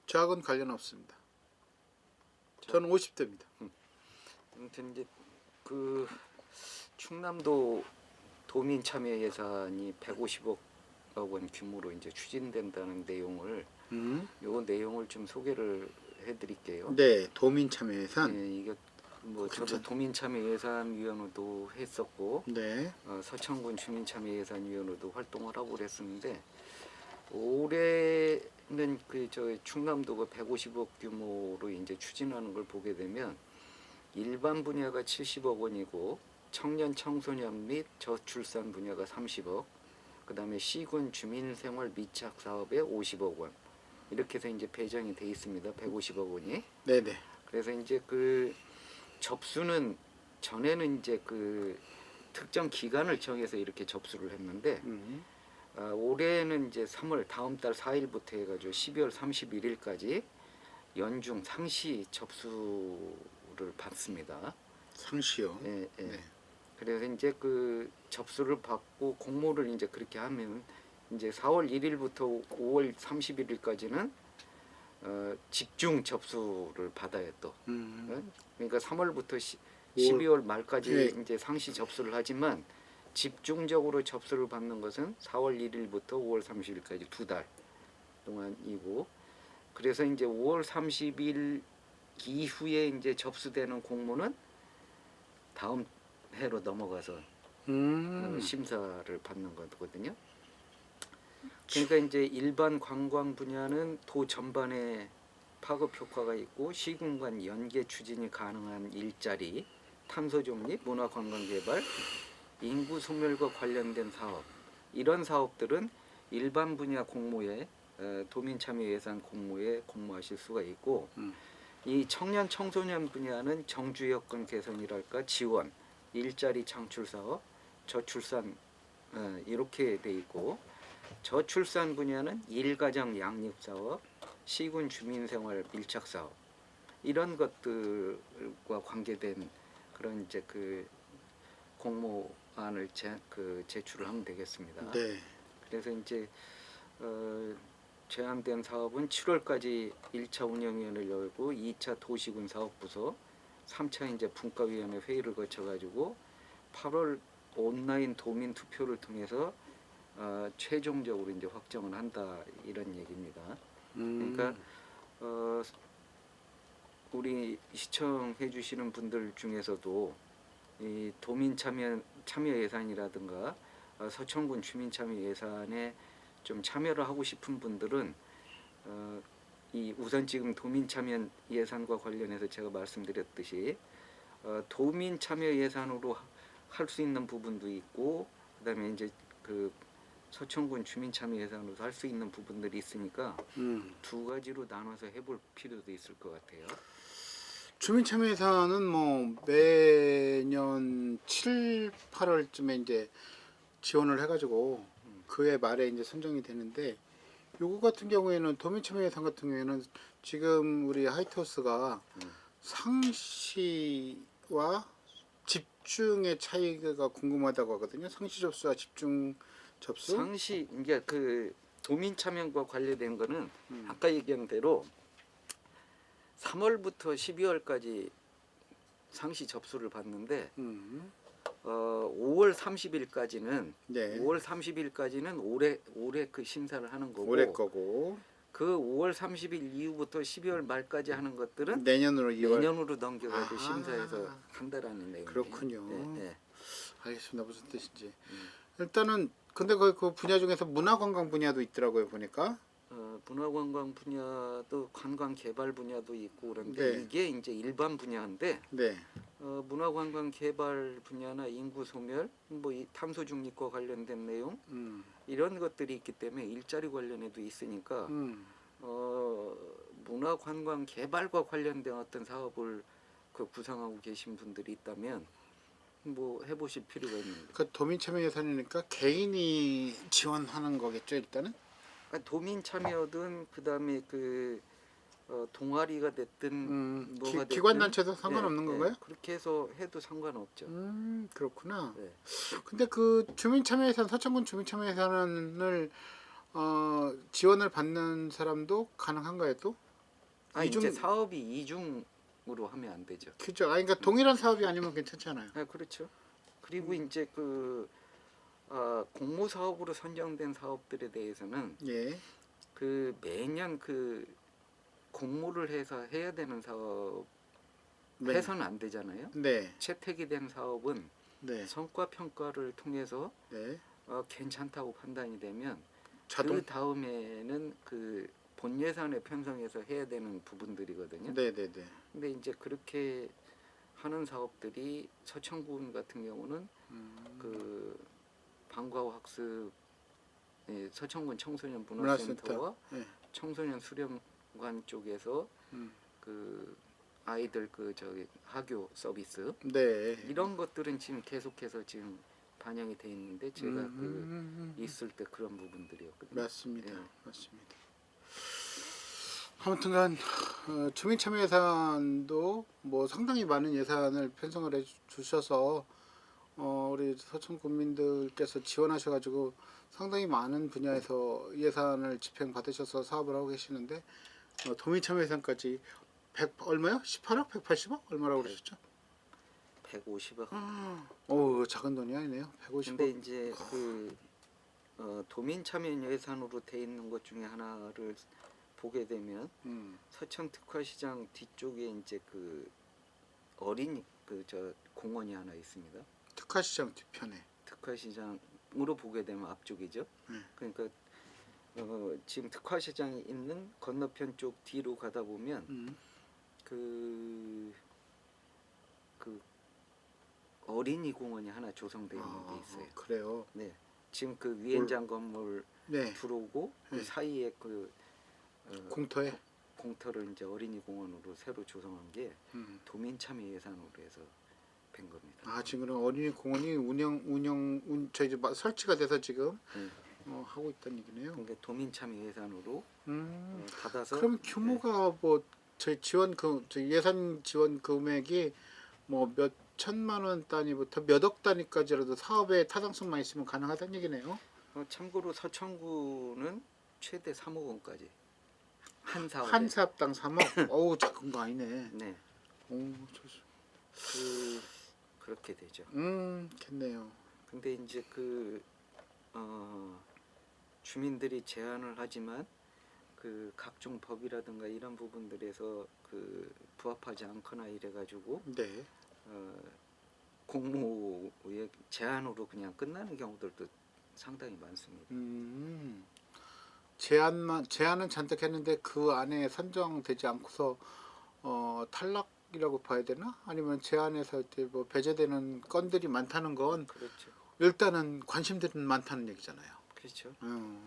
저하고는 관련 없습니다. 저는 50대입니다. 아무튼 이제 그 충남도 도민 참여 예산이 150억 원 규모로 이제 추진된다는 내용을 요 내용을 좀 소개를 해드릴게요. 네, 도민 참여 예산. 예, 이게 뭐 저도 도민 참여 예산위원회도 했었고 네. 서천군 주민 참여 예산위원회도 활동을 하고 그랬었는데 올해는 그 저 충남도가 150억 규모로 이제 추진하는 걸 보게 되면 일반 분야가 70억 원이고 청년 청소년 및 저출산 분야가 30억, 그다음에 시군 주민생활 밀착 사업에 50억 원 이렇게 해서 이제 배정이 돼 있습니다. 150억 원이. 네네. 그래서 이제 그 접수는 전에는 이제 그 특정 기간을 정해서 이렇게 접수를 했는데 올해는 이제 3월 다음 달 4일부터 해가지고 12월 31일까지 연중 상시 접수를 받습니다. 상시요. 예, 예. 네. 그래서 이제 그 접수를 받고 공모를 이제 그렇게 하면 이제 4월 1일부터 5월 31일까지는 집중 접수를 받아요 또. 그러니까 3월부터 12월 말까지 네. 이제 상시 접수를 하지만 집중적으로 접수를 받는 것은 4월 1일부터 5월 30일까지 2달 동안이고, 그래서 이제 5월 30일 이후에 이제 접수되는 공모는 다음 해로 넘어가서 심사를 받는 거거든요. 그러니까 이제 일반 관광 분야는 도 전반에 파급 효과가 있고 시군 간 연계 추진이 가능한 일자리, 탄소 정리, 문화 관광 개발, 인구 소멸과 관련된 사업, 이런 사업들은 일반 분야 공모에 도민 참여 예산 공모에 공모하실 수가 있고 이 청년 청소년 분야는 정주 여건 개선이랄까 지원, 일자리 창출 사업, 저출산 이렇게 돼 있고, 저출산 분야는 일가정 양립 사업, 시군 주민생활 밀착 사업 이런 것들과 관계된 그런 이제 그 공모안을 제출을 하면 되겠습니다. 네. 그래서 이제 제한된 사업은 7월까지 1차 운영위원회를 열고 2차 도시군 사업부서, 3차 이제 분과위원회 회의를 거쳐가지고 8월 온라인 도민 투표를 통해서 최종적으로 이제 확정을 한다 이런 얘기입니다. 그러니까 우리 시청해 주시는 분들 중에서도 이 도민 참여 예산이라든가 서천군 주민 참여 예산에 좀 참여를 하고 싶은 분들은 이 우선 지금 도민 참여 예산과 관련해서 제가 말씀드렸듯이 도민 참여 예산으로 할 수 있는 부분도 있고, 그다음에 이제 그 서천군 주민참여예산으로 할 수 있는 부분들이 있으니까 두 가지로 나눠서 해볼 필요도 있을 것 같아요. 주민참여예산은 뭐 매년 7, 8월쯤에 이제 지원을 해가지고 그해 말에 이제 선정이 되는데 요거 같은 경우에는 도민참여예산 같은 경우에는 지금 우리 하이트하우스가 상시와 집중의 차이가 궁금하다고 하거든요. 상시 접수와 집중 접수. 상시 이게 그 도민 참여과 관련된 거는 아까 얘기한 대로 3월부터 12월까지 상시 접수를 받는데 5월 30일까지는 네. 5월 30일까지는 올해 그 심사를 하는 거고 올해 거고 그 5월 30일 이후부터 12월 말까지 하는 것들은 내년으로 2월. 내년으로 넘겨가지고 아하. 심사해서 한다라는 내용이에요. 그렇군요. 네, 네. 알겠습니다. 무슨 뜻인지. 일단은 근데 그 분야 중에서 문화관광 분야도 있더라고요 보니까. 문화관광 분야도 관광개발 분야도 있고 그런데 네. 이게 이제 일반 분야인데 네. 문화관광 개발 분야나 인구 소멸, 뭐 이 탄소 중립과 관련된 내용 이런 것들이 있기 때문에 일자리 관련해도 있으니까 문화관광 개발과 관련된 어떤 사업을 그 구상하고 계신 분들이 있다면 뭐 해보실 필요가 있는 거죠. 그 도민참여예산이니까 개인이 지원하는 거겠죠 일단은. 그러니까 도민 참여든 그다음에 그 동아리가 됐든 뭐가 됐든 기관 단체도 상관없는 건가요? 그렇게 해서 해도 상관없죠. 그렇구나. 네. 근데 그 주민참여예산 서천군 주민참여예산을 지원을 받는 사람도 가능한가요 또? 이제 사업이 이중으로 하면 안 되죠. 그죠. 그러니까 동일한 사업이 아니면 괜찮잖아요. 그렇죠. 그리고 이제 그 공모 사업으로 선정된 사업들에 대해서는 예. 그 매년 그 공모를 해서 해야 되는 사업 네. 해서는 안 되잖아요. 네. 채택이 된 사업은 네. 성과 평가를 통해서 네. 괜찮다고 판단이 되면 자동. 그 다음에는 그 본 예산에 편성해서 해야 되는 부분들이거든요. 네, 네, 네. 근데 이제 그렇게 하는 사업들이 서천군 같은 경우는 그 방과후 학습 서천군 청소년 문화센터와 네. 청소년 수련관 쪽에서 그 아이들 그 저기 하교 서비스 네. 이런 것들은 지금 계속해서 지금 반영이 돼 있는데 제가 그 있을 때 그런 부분들이었거든요. 맞습니다. 예. 맞습니다. 아무튼간 주민참여예산도 뭐 상당히 많은 예산을 편성을 해 주셔서 우리 서천 군민들께서 지원하셔가지고 상당히 많은 분야에서 예산을 집행 받으셔서 사업을 하고 계시는데 도민참여예산까지 100 얼마요? 18억? 180억? 얼마라고 그러셨죠? 150억. 오 작은 돈이 아니네요. 150억. 근데 이제 그 도민 참여 예산으로 돼 있는 것 중에 하나를 보게 되면 서천 특화시장 뒤쪽에 이제 그 어린이 그 저 공원이 하나 있습니다. 특화시장 뒤편에. 특화시장으로 보게 되면 앞쪽이죠. 그러니까 지금 특화시장이 있는 건너편 쪽 뒤로 가다 보면 그 어린이 공원이 하나 조성되어 있는 게 있어요. 그래요. 네, 지금 그 위원장 건물 네. 들어오고 그 네. 사이에 그 공터에. 공터를 이제 어린이 공원으로 새로 조성한 게 도민 참여 예산으로 해서 된 겁니다. 아 지금 그럼 어린이 공원이 저희 이제 설치가 돼서 지금 네. 하고 있다는 얘기네요. 그러니까 도민 참여 예산으로 받아서 그럼 규모가 뭐 저희 지원 저희 예산 지원 금액이 뭐 몇 천만 원 단위부터 몇 억 단위까지라도 사업에 타당성만 있으면 가능하다는 얘기네요. 참고로 서천구는 최대 3억 원까지 한 사업에 한 사업당 3억. 어우 작은 거 아니네. 네, 오 그렇게 되죠. 좋겠네요. 근데 이제 그 주민들이 제안을 하지만 그 각종 법이라든가 이런 부분들에서 그 부합하지 않거나 이래가지고 네. 공모의 제안으로 그냥 끝나는 경우들도 상당히 많습니다. 제안은 잔뜩 했는데 그 안에 선정되지 않고서 탈락이라고 봐야 되나? 아니면 제안에서 이제 뭐 배제되는 건들이 많다는 건 그렇죠. 일단은 관심들은 많다는 얘기잖아요. 그렇죠.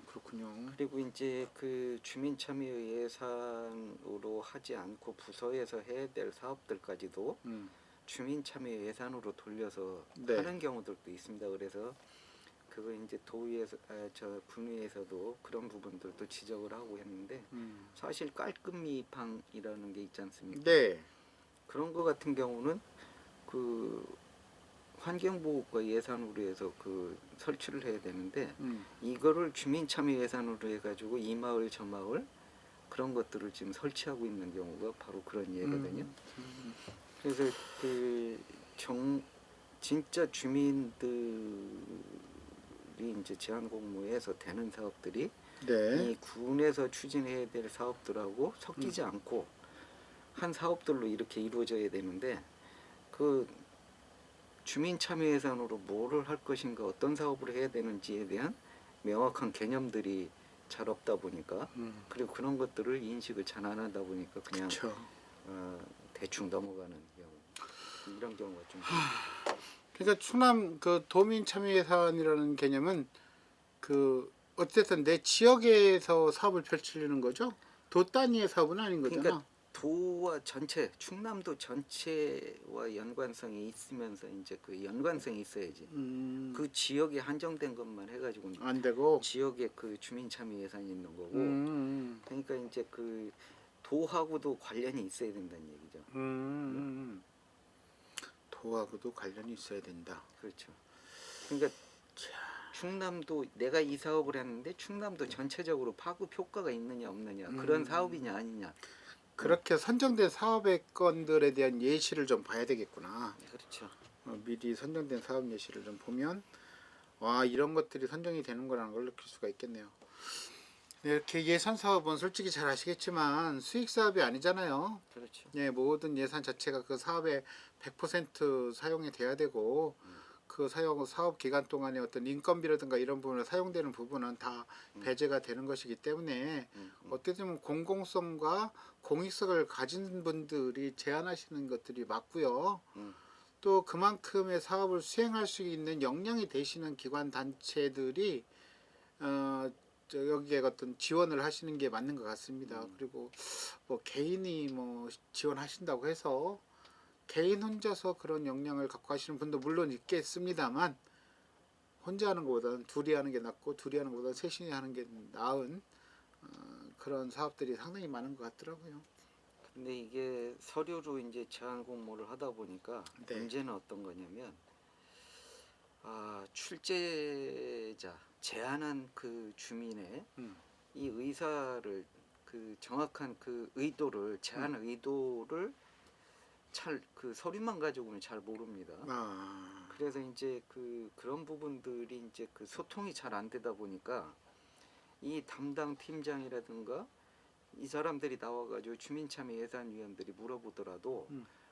그렇군요. 그리고 이제 그 주민참여 예산으로 하지 않고 부서에서 해야 될 사업들까지도 주민참여 예산으로 돌려서 네. 하는 경우들도 있습니다. 그래서 그거 이제 도의에서 저 분위에서도 그런 부분들도 지적을 하고 했는데 사실 깔끔미방이라는 게 있지 않습니까? 네. 그런 거 같은 경우는 그 환경보호과 예산으로 해서 그 설치를 해야 되는데 이거를 주민참여 예산으로 해가지고 이 마을 저 마을 그런 것들을 지금 설치하고 있는 경우가 바로 그런 예거든요. 그래서 그 진짜 주민들이 이제 제한 공모에서 되는 사업들이 네. 이 군에서 추진해야 될 사업들하고 섞이지 않고 한 사업들로 이렇게 이루어져야 되는데 그 주민 참여 예산으로 뭐를 할 것인가 어떤 사업을 해야 되는지에 대한 명확한 개념들이 잘 없다 보니까 그리고 그런 것들을 인식을 잘 안 하다 보니까 그냥 그렇죠. 대충 넘어가는 경우 이런 경우가 좀 그러니까 충남 그 도민 참여 예산이라는 개념은 그 어쨌든 내 지역에서 사업을 펼치려는 거죠. 도 단위의 사업은 아닌 거잖아. 그러니까 도와 전체 충남도 전체와 연관성이 있으면서 이제 그 연관성이 있어야지. 그 지역에 한정된 것만 해가지고 안 되고. 지역에 그 주민 참여 예산이 있는 거고. 그러니까 이제 그 도하고도 관련이 있어야 된다는 얘기죠. 도하고도 관련이 있어야 된다. 그렇죠. 그러니까 충남도 내가 이 사업을 했는데 충남도 전체적으로 파급 효과가 있느냐 없느냐 그런 사업이냐 아니냐. 그렇게 선정된 사업의 건들에 대한 예시를 좀 봐야 되겠구나. 그렇죠. 미리 선정된 사업 예시를 좀 보면 와 이런 것들이 선정이 되는 거라는 걸 느낄 수가 있겠네요. 이렇게 예산 사업은 솔직히 잘 아시겠지만 수익 사업이 아니잖아요. 그렇죠. 예, 모든 예산 자체가 그 사업의 100% 사용이 돼야 되고 그 사업 기간 동안에 어떤 인건비라든가 이런 부분에 사용되는 부분은 다 배제가 되는 것이기 때문에 어떻게 보면 공공성과 공익성을 가진 분들이 제안하시는 것들이 맞고요. 또 그만큼의 사업을 수행할 수 있는 역량이 되시는 기관 단체들이 여기에 어떤 지원을 하시는 게 맞는 것 같습니다. 그리고 뭐 개인이 뭐 지원하신다고 해서 개인 혼자서 그런 역량을 갖고 하시는 분도 물론 있겠습니다만 혼자 하는 것보다는 둘이 하는 게 낫고 둘이 하는 것보다는 셋이 하는 게 나은 그런 사업들이 상당히 많은 것 같더라고요. 근데 이게 서류로 이제 제한 공모를 하다 보니까 네. 문제는 어떤 거냐면 출제자 제안한 그 주민의 이 의사를 그 정확한 그 의도를 제안 의도를 잘 그 서류만 가지고는 잘 모릅니다. 그래서 이제 그런 부분들이 이제 그 소통이 잘 안 되다 보니까 이 담당 팀장이라든가 이 사람들이 나와가지고 주민참여 예산위원들이 물어보더라도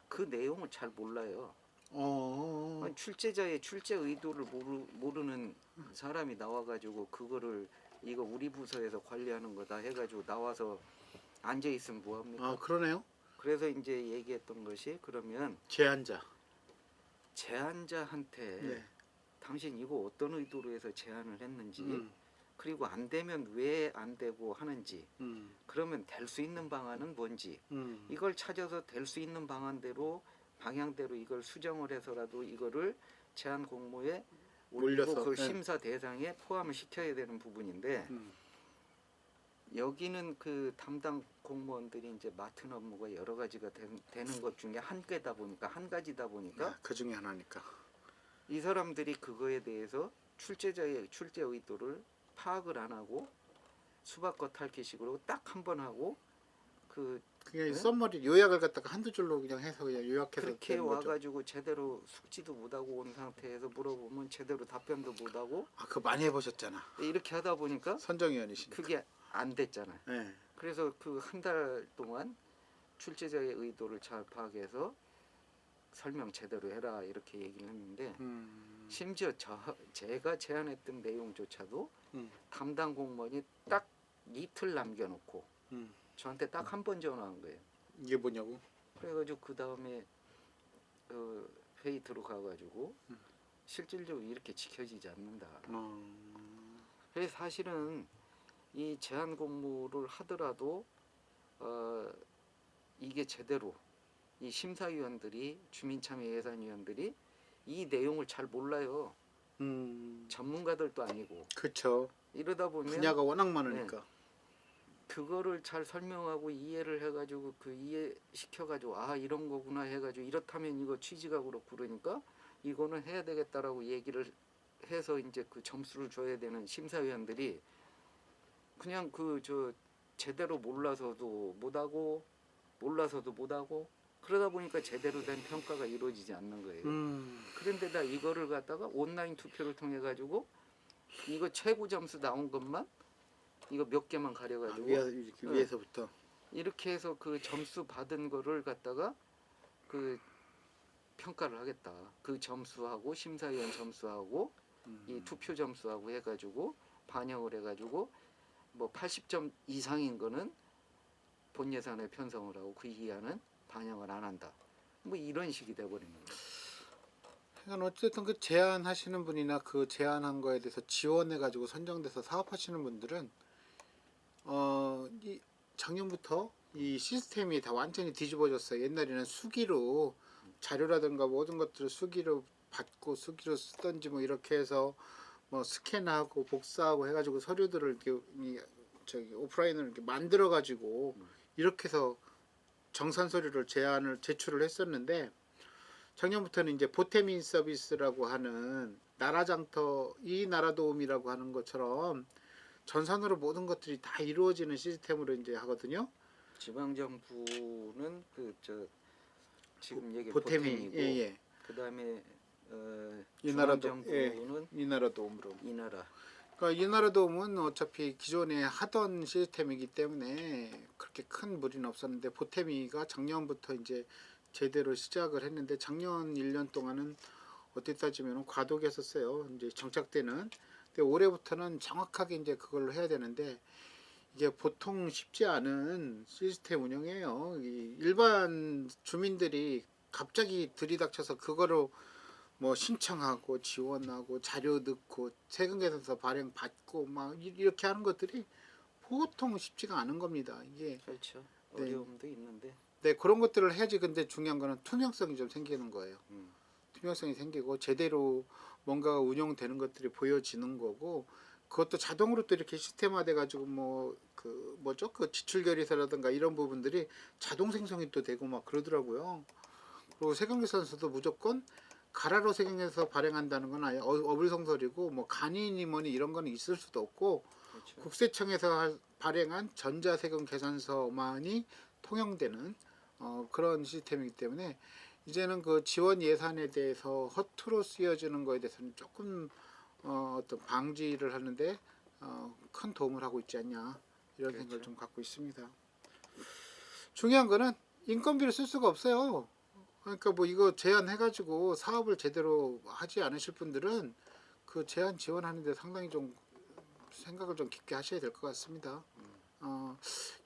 그 내용을 잘 몰라요. 아니, 출제자의 출제 의도를 모르는 사람이 나와가지고 그거를 이거 우리 부서에서 관리하는 거다 해가지고 나와서 앉아 있으면 뭐합니까? 그러네요. 그래서 이제 얘기했던 것이 그러면 제안자. 제안자한테 네. 당신 이거 어떤 의도로 해서 제안을 했는지 그리고 안 되면 왜 안 되고 하는지 그러면 될 수 있는 방안은 뭔지 이걸 찾아서 될 수 있는 방향대로 이걸 수정을 해서라도 이거를 제안 공모에 올리고 올려서, 그 네. 심사 대상에 포함을 시켜야 되는 부분인데 여기는 그 담당 공무원들이 이제 맡은 업무가 여러 가지가 되는 것 중에 한 가지다 보니까 그 중에 하나니까. 이 사람들이 그거에 대해서 출제자의 출제 의도를 파악을 안 하고 수박과 탈기식으로 딱 한 번 하고 그냥 네? 썸머리 요약을 갖다가 한두 줄로 그냥 해서 그냥 요약해서 그렇게 되는 거죠. 와가지고 제대로 숙지도 못하고 온 상태에서 물어보면 제대로 답변도 못하고 그거 많이 해보셨잖아. 이렇게 하다 보니까 선정위원이시니까. 그게 안 됐잖아요. 네. 그래서 그 한 달 동안 출제자의 의도를 잘 파악해서 설명 제대로 해라 이렇게 얘기를 했는데 심지어 제가 제안했던 내용조차도 담당 공무원이 딱 이틀 남겨놓고 저한테 딱 한 번 전화한 거예요. 이게 뭐냐고? 그래가지고 그 다음에 회의 들어가가지고 실질적으로 이렇게 지켜지지 않는다. 그래서 사실은 이 제한 공모를 하더라도 이게 제대로 이 심사위원들이 주민참여예산위원들이 이 내용을 잘 몰라요. 전문가들도 아니고 그렇죠. 이러다 보면 분야가 워낙 많으니까. 그거를 잘 설명하고 이해를 해가지고 그 이해시켜가지고 아 이런 거구나 해가지고 이렇다면 이거 취지가 그렇고 그러니까 이거는 해야 되겠다라고 얘기를 해서 이제 그 점수를 줘야 되는 심사위원들이 그냥 그 저 제대로 몰라서도 못하고 그러다 보니까 제대로 된 평가가 이루어지지 않는 거예요. 그런데다 이거를 갖다가 온라인 투표를 통해 가지고 이거 최고 점수 나온 것만 이거 몇 개만 가려가지고 위에서부터. 이렇게 해서 그 점수 받은 거를 갖다가 그 평가를 하겠다. 그 점수하고 심사위원 점수하고 이 투표 점수하고 해가지고 반영을 해가지고 뭐 80점 이상인 거는 본 예산에 편성을 하고 그 이하는 반영을 안 한다. 뭐 이런 식이 돼버리는 거예요. 그러니까 어쨌든 그 제안하시는 분이나 그 제안한 거에 대해서 지원해가지고 선정돼서 사업하시는 분들은 이 작년부터 이 시스템이 다 완전히 뒤집어졌어요. 옛날에는 수기로 자료라든가 모든 것들을 수기로 받고 수기로 쓰던지 뭐 이렇게 해서 뭐 스캔하고 복사하고 해가지고 서류들을 이렇게 저기 오프라인으로 이렇게 만들어 가지고 이렇게 해서 정산 서류를 제출을 했었는데 작년부터는 이제 보태민 서비스라고 하는 나라장터 이 나라도움이라고 하는 것처럼 전산으로 모든 것들이 다 이루어지는 시스템으로 이제 하거든요. 지방 정부는 그 저 지금 얘기 보탬이 보탬이고 예. 그다음에 이 중앙 나라도 정부는 이 나라도움으로. 이 나라 그러니까 이 나라도움은 어차피 기존에 하던 시스템이기 때문에 그렇게 큰 무리는 없었는데 보탬이가 작년부터 이제 제대로 시작을 했는데 작년 1년 동안은 어떻게 따지면 과도기였었어요. 이제 정착되는. 근데 올해부터는 정확하게 이제 그걸로 해야 되는데 이게 보통 쉽지 않은 시스템 운영이에요. 이 일반 주민들이 갑자기 들이닥쳐서 그거로 뭐 신청하고 지원하고 자료 넣고 세금계산서 발행 받고 막 이렇게 하는 것들이 보통 쉽지가 않은 겁니다. 이게 그렇죠. 네. 어려움도 있는데 네, 그런 것들을 해야지. 근데 중요한 거는 투명성이 좀 생기는 거예요. 투명성이 생기고 제대로 뭔가가 운영되는 것들이 보여지는 거고 그것도 자동으로 또 이렇게 시스템화돼 가지고 뭐 그 뭐죠? 그 지출 결의서라든가 이런 부분들이 자동 생성이 또 되고 막 그러더라고요. 그리고 세금계산서도 무조건 가라로 세금계산서 발행한다는 건 아예 어불성설이고 뭐 간이니 뭐니 이런 거는 있을 수도 없고 그렇죠. 국세청에서 발행한 전자세금계산서만이 통용되는 그런 시스템이기 때문에 이제는 그 지원 예산에 대해서 허투루 쓰여지는 거에 대해서는 조금 어떤 방지를 하는데 큰 도움을 하고 있지 않냐 이런 그렇죠. 생각을 좀 갖고 있습니다. 중요한 거는 인건비를 쓸 수가 없어요. 그러니까 뭐 이거 제안해가지고 사업을 제대로 하지 않으실 분들은 그 제안 지원하는데 상당히 좀 생각을 좀 깊게 하셔야 될 것 같습니다.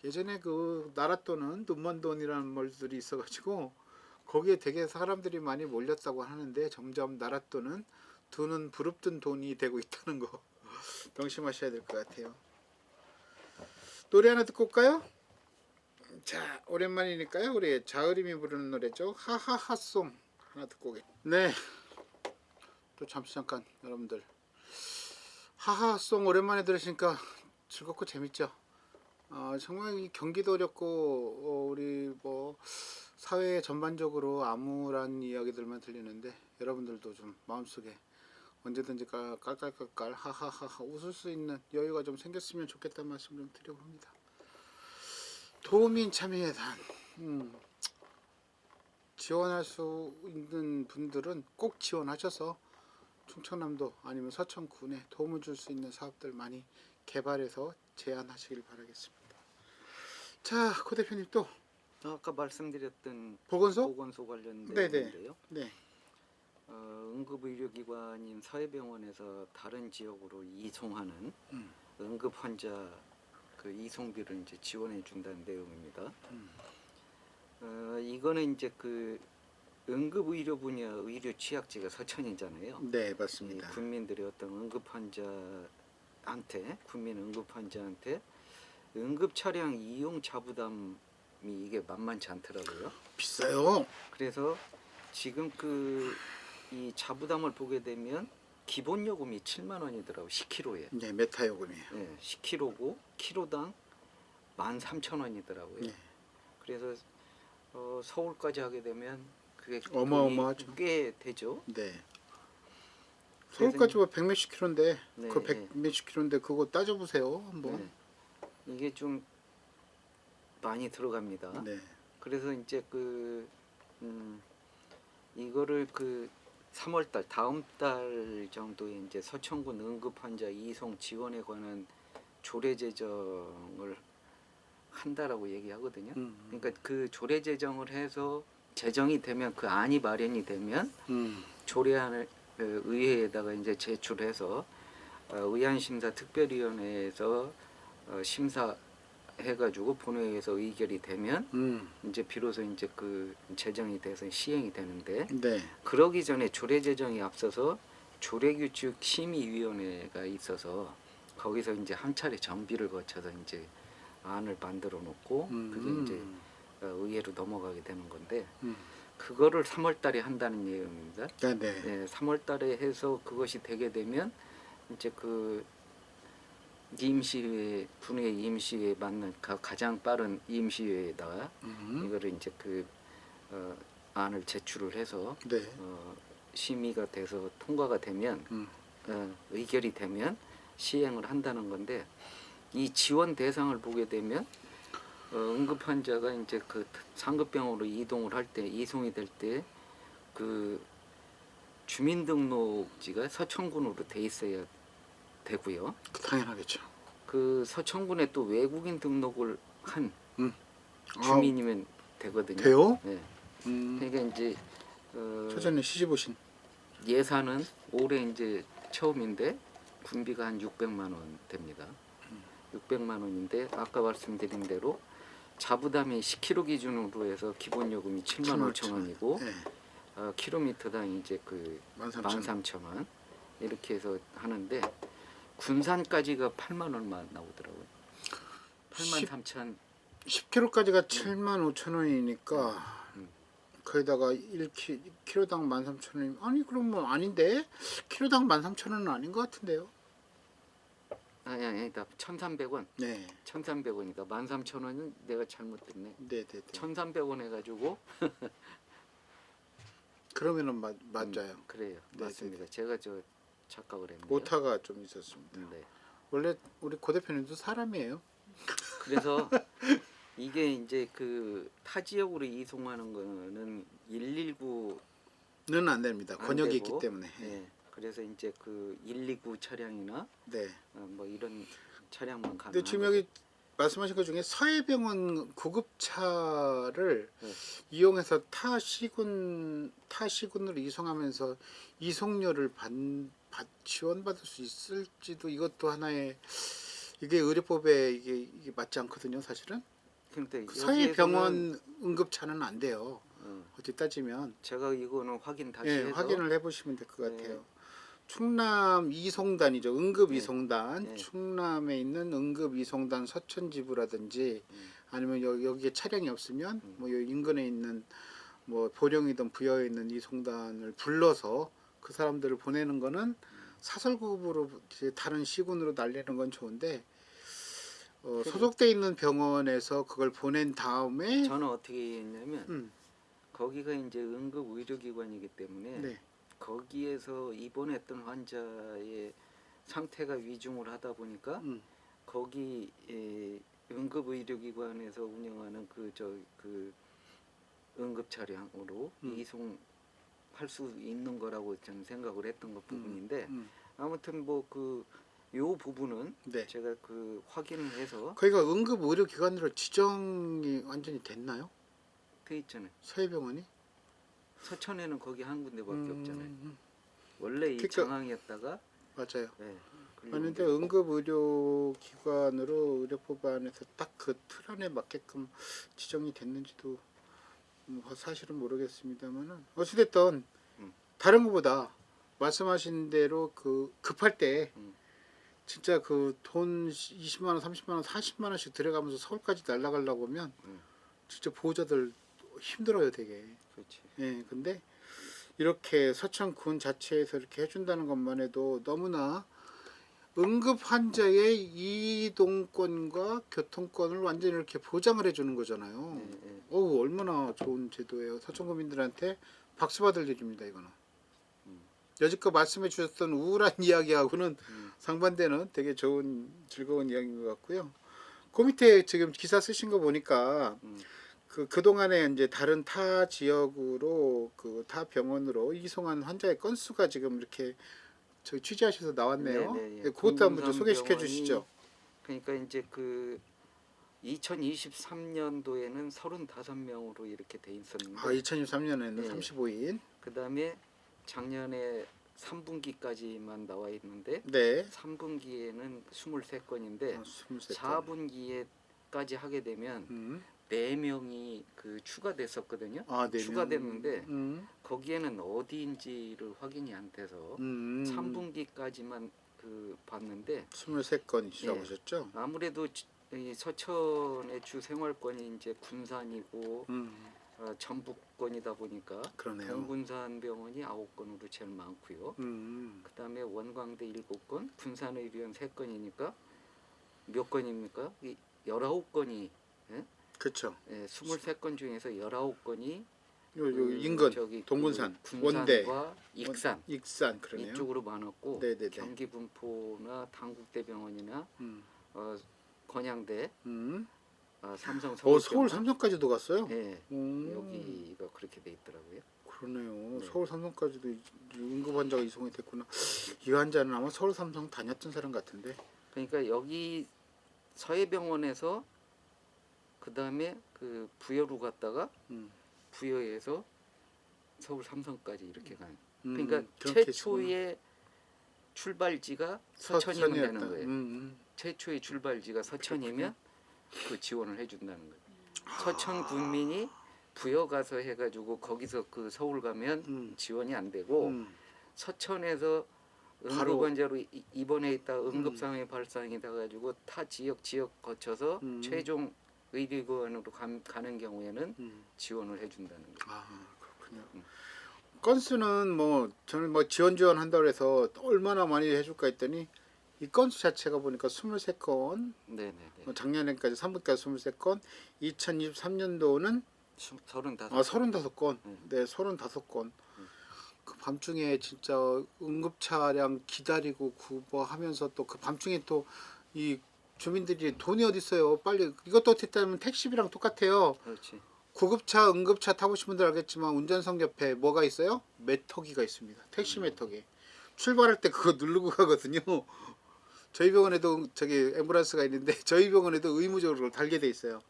예전에 그 나랏돈은 눈먼 돈이라는 말들이 있어가지고 거기에 되게 사람들이 많이 몰렸다고 하는데 점점 나랏돈은 두 눈 부릅뜬 돈이 되고 있다는 거 명심하셔야 될 것 같아요. 노래 하나 듣고 올까요? 자, 오랜만이니까요. 우리 자우림이 부르는 노래죠. 하하하송 하나 듣고 오겠습니다. 네, 또 잠깐 여러분들 하하송 오랜만에 들으시니까 즐겁고 재밌죠. 정말 이 경기도 어렵고 우리 뭐 사회 전반적으로 암울한 이야기들만 들리는데 여러분들도 좀 마음속에 언제든지 깔깔깔깔 하하하하 웃을 수 있는 여유가 좀 생겼으면 좋겠다는 말씀 좀 드려봅니다. 도민 참여예산 지원할 수 있는 분들은 꼭 지원하셔서 충청남도 아니면 서천군에 도움을 줄 수 있는 사업들 많이 개발해서 제안하시길 바라겠습니다. 자, 고 대표님 또 아까 말씀드렸던 보건소? 보건소 관련 네네. 내용인데요. 네. 응급의료기관인 서해병원에서 다른 지역으로 이송하는 응급 환자 그 이송비를 이제 지원해 준다는 내용입니다. 이거는 이제 그 응급의료 분야 의료 취약지가 서천이잖아요. 네, 이 맞습니다. 군민들의 어떤 응급 환자 국민 응급 환자한테 응급 차량 이용 자부담이 이게 만만치 않더라고요. 비싸요. 그래서 지금 이 자부담을 보게 되면 기본 요금이 7만 원이더라고 10km에. 네, 메타 요금이에요. 네, 10km고 키로당 13,000원이더라고요. 네. 그래서 서울까지 하게 되면 그게 어마어마하죠. 돈이 꽤 되죠. 네. 서울까지 뭐 100몇십 킬로인데 네, 그 100몇십 킬로인데 그거 따져보세요 한번. 네. 이게 좀 많이 들어갑니다. 네. 그래서 이제 이거를 3월달 다음 달 정도에 이제 서천군 응급환자 이송 지원에 관한 조례 제정을 한다라고 얘기하거든요. 그러니까 그 조례 제정을 해서 제정이 되면 그 안이 마련이 되면 조례안을 의회에다가 이제 제출해서 의안심사 특별위원회에서 심사해가지고 본회의에서 의결이 되면 이제 비로소 이제 그 제정이 돼서 시행이 되는데 네. 그러기 전에 조례 제정이 앞서서 조례규칙 심의위원회가 있어서 거기서 이제 한 차례 정비를 거쳐서 이제 안을 만들어 놓고 그게 이제 의회로 넘어가게 되는 건데 그거를 3월달에 한다는 내용입니다. 네, 네. 네, 3월달에 해서 그것이 되게 되면 이제 임시회 분회 임시회에 맞는 가장 빠른 임시회에다가 이거를 이제 안을 제출을 해서 네. 심의가 돼서 통과가 되면 의결이 되면 시행을 한다는 건데 이 지원 대상을 보게 되면 응급 환자가 이제 상급병원으로 이동을 할 때 이송이 될 때 주민등록지가 서천군으로 돼 있어야 되고요. 당연하겠죠. 서천군에 또 외국인 등록을 한 아, 주민이면 되거든요. 돼요? 네. 그러니까 이제 처전에 시집 오신. 예산은 올해 이제 처음인데 군비가 한 600만 원 됩니다. 600만 원인데 아까 말씀드린 대로 자부담이 10km 기준으로 해서 기본 요금이 7만 5천 원이고 네. 킬로미터당 이제 13,000원 이렇게 해서 하는데 군산까지가 8만 원만 나오더라고요. 8만 3천 10kg까지가 7만 5천 원이니까 거기다가 1kg당 13,000원이면 아니 그럼 뭐 아닌데 키로당 13,000원은 아닌 것 같은데요. 아니다 1,300원. 네. 1,300원이다. 13,000원은 내가 잘못됐네. 네, 네, 네. 1,300원 해가지고 그러면은 맞아요. 그래요. 네, 맞습니다. 제가 착각을 했네요. 오타가 좀 있었습니다. 네. 원래 우리 고 대표님도 사람이에요. 그래서 이게 이제 타 지역으로 이송하는 거는 119는 안 됩니다. 권역이 있기 때문에. 네. 그래서 이제 129 차량이나 네. 뭐 이런 차량만 가능. 근데 지금 여기 말씀하신 것 중에 서해병원 구급차를 네. 이용해서 타 시군으로 이송하면서 이송료를 지원받을 수 있을지도 이것도 하나의 이게 의료법에 이게 맞지 않거든요, 사실은. 근데 서해병원 응급차는 안 돼요. 어, 어찌 따지면 제가 이거는 확인 다시 예, 해서 확인을 해보시면 될 것 네. 같아요. 충남 이송단이죠. 응급 이송단. 네. 충남에 있는 응급 이송단 서천지부라든지 아니면 여기에 차량이 없으면 뭐 여기 인근에 있는 뭐 보령이든 부여에 있는 이송단을 불러서 그 사람들을 보내는 거는 사설구급으로 이제 다른 시군으로 날리는 건 좋은데 소속돼 있는 병원에서 그걸 보낸 다음에 저는 어떻게 했냐면 음, 거기가 이제 응급 의료기관이기 때문에 네. 거기에서 입원했던 환자의 상태가 위중을 하다 보니까 거기 응급 의료기관에서 운영하는 응급 차량으로 이송할 수 있는 거라고 저는 생각을 했던 것 부분인데 아무튼 요 부분은 네. 제가 확인을 해서 거기가 응급 의료기관으로 지정이 완전히 됐나요? 돼 있잖아요. 서해병원이? 서천에는 거기 한 군데밖에 없잖아요. 원래 이 그러니까- 장항이었다가 맞아요. 네, 그런데 응급 의료기관으로 의료법 안에서 딱 그 틀 안에 맞게끔 지정이 됐는지도 사실은 모르겠습니다만은 어찌됐든 다른 것보다 말씀하신 대로 급할 때 진짜 그 돈 20만 원, 30만 원, 40만 원씩 들어가면서 서울까지 날아가려고 하면 진짜 보호자들 힘들어요, 되게. 그렇지. 예, 근데 이렇게 서천군 자체에서 이렇게 해준다는 것만 해도 너무나 응급 환자의 이동권과 교통권을 완전히 이렇게 보장을 해주는 거잖아요. 네, 네. 어우, 얼마나 좋은 제도예요. 서천구민들한테 박수 받을 일입니다, 이거는. 여지껏 말씀해 주셨던 우울한 이야기하고는 상반되는 되게 좋은 즐거운 이야기인 것 같고요. 그 밑에 지금 기사 쓰신 거 보니까 그동안에 이제 다른 타 지역으로 그 타 병원으로 이송한 환자의 건수가 지금 이렇게 저 취재하셔서 나왔네요. 네, 네, 예. 네, 그것도 한번 좀 군산 소개시켜 병원이- 주시죠. 그러니까 이제 그 2023년도에는 35명으로 이렇게 돼 있었는데 아, 2023년에는 네. 35인. 그다음에 작년에 3분기까지만 나와 있는데 네. 3분기에는 23건인데 23건. 4분기에까지 하게 되면 4명이 그 추가됐었거든요. 아, 네. 추가됐는데 거기에는 어디인지를 확인이 안 돼서 3분기까지만 그 봤는데 23건이시라고 예. 하셨죠? 아무래도 이 서천의 주 생활권이 이제 군산이고 전북권이다 보니까 그러네요. 동군산 병원이 9건으로 제일 많고요. 그다음에 원광대 7건, 군산의료원 3건이니까 몇 건입니까? 19건이 그렇죠. 예, 23건 중에서 19건이 요 인근 저기 동군산, 그 원대, 군산과 익산 익산 그러네요. 이쪽으로 많았고 네네네. 경기 분포나 당국대병원이나 음. 건양대, 삼성 서울 서울병원 삼성까지도 갔어요? 예, 음. 여기가 그렇게 돼 있더라고요. 그러네요. 네. 서울 삼성까지도 응급 환자가 이송이 됐구나. 이 환자는 아마 서울 삼성 다녔던 사람 같은데. 그러니까 여기 서해병원에서 그 다음에 그 부여로 갔다가 음. 부여에서 서울 삼성까지 이렇게 간. 음, 그러니까 그런 최초의 출발지가 서천이면 되는 서천이었다. 거예요. 최초의 출발지가 서천이면 그 지원을 해준다는 거예요. 서천 군민이 부여 가서 해가지고 거기서 그 서울 가면 지원이 안 되고 서천에서 바로- 응급환자로 입원해 있다 응급상황이 발생이 돼가지고 타 지역 거쳐서 최종 의료기관으로 가는 경우에는 지원을 해준다는 거예요. 아, 그렇군요. 건수는 뭐 저는 뭐 지원한다고 해서 얼마나 많이 해줄까 했더니 이 건수 자체가 보니까 23건, 네네네. 작년에까지 3분기까지 23건, 2023년도는 35. 35건. 네. 네, 35건. 그 밤중에 진짜 응급 차량 기다리고 구보하면서 또 그 밤중에 또 이 주민들이 돈이 어디 있어요? 빨리 이것도 어떻게 따면 택시비랑 똑같아요. 그렇지. 구급차, 응급차 타보신 분들 알겠지만 운전석 옆에 뭐가 있어요? 메터기가 있습니다. 택시 메터기. 출발할 때 그거 누르고 가거든요. 저희 병원에도 저기 앰뷸런스가 있는데 저희 병원에도 의무적으로 달게 돼 있어요.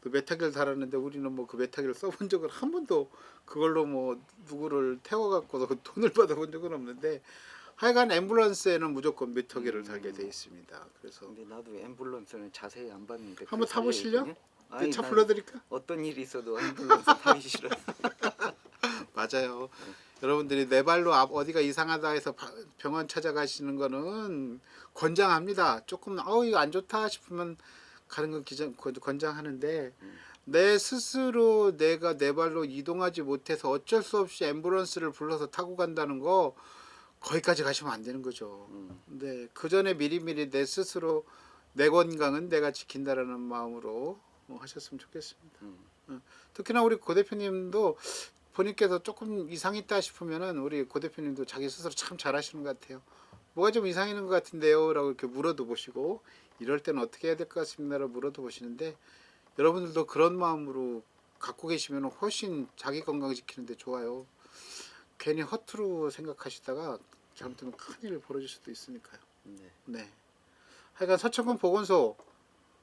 그 메타기를 달았는데 우리는 뭐 그 메타기를 써본 적은 한 번도 그걸로 뭐 누구를 태워갖고 돈을 받아본 적은 없는데 하여간 앰뷸런스에는 무조건 메타기를 달게 돼 있습니다. 그래서 근데 나도 앰뷸런스는 자세히 안 봤는데 한번 그거 타보실려? 살려있거든요? 아니, 차 난 불러드릴까? 어떤 일이 있어도 앰뷸런스 타기 싫어. 맞아요. 여러분들이 내 발로 앞 어디가 이상하다 해서 병원 찾아가시는 거는 권장합니다. 조금 이거 안 좋다 싶으면 가는 건 권장하는데 내 스스로 내가 내 발로 이동하지 못해서 어쩔 수 없이 앰뷸런스를 불러서 타고 간다는 거 거기까지 가시면 안 되는 거죠. 근데 그 전에 미리미리 내 스스로 내 건강은 내가 지킨다라는 마음으로 하셨으면 좋겠습니다. 특히나 우리 고 대표님도 본인께서 조금 이상했다 싶으면은 우리 고 대표님도 자기 스스로 참 잘하시는 것 같아요. 뭐가 좀 이상하는 것 같은데요? 라고 이렇게 물어도 보시고 이럴 때는 어떻게 해야 될 것 같습니다. 라고 물어도 보시는데 여러분들도 그런 마음으로 갖고 계시면 훨씬 자기 건강 지키는데 좋아요. 괜히 허투루 생각하시다가 잘못하면 큰일 벌어질 수도 있으니까요. 네. 네. 하여간 서천군 보건소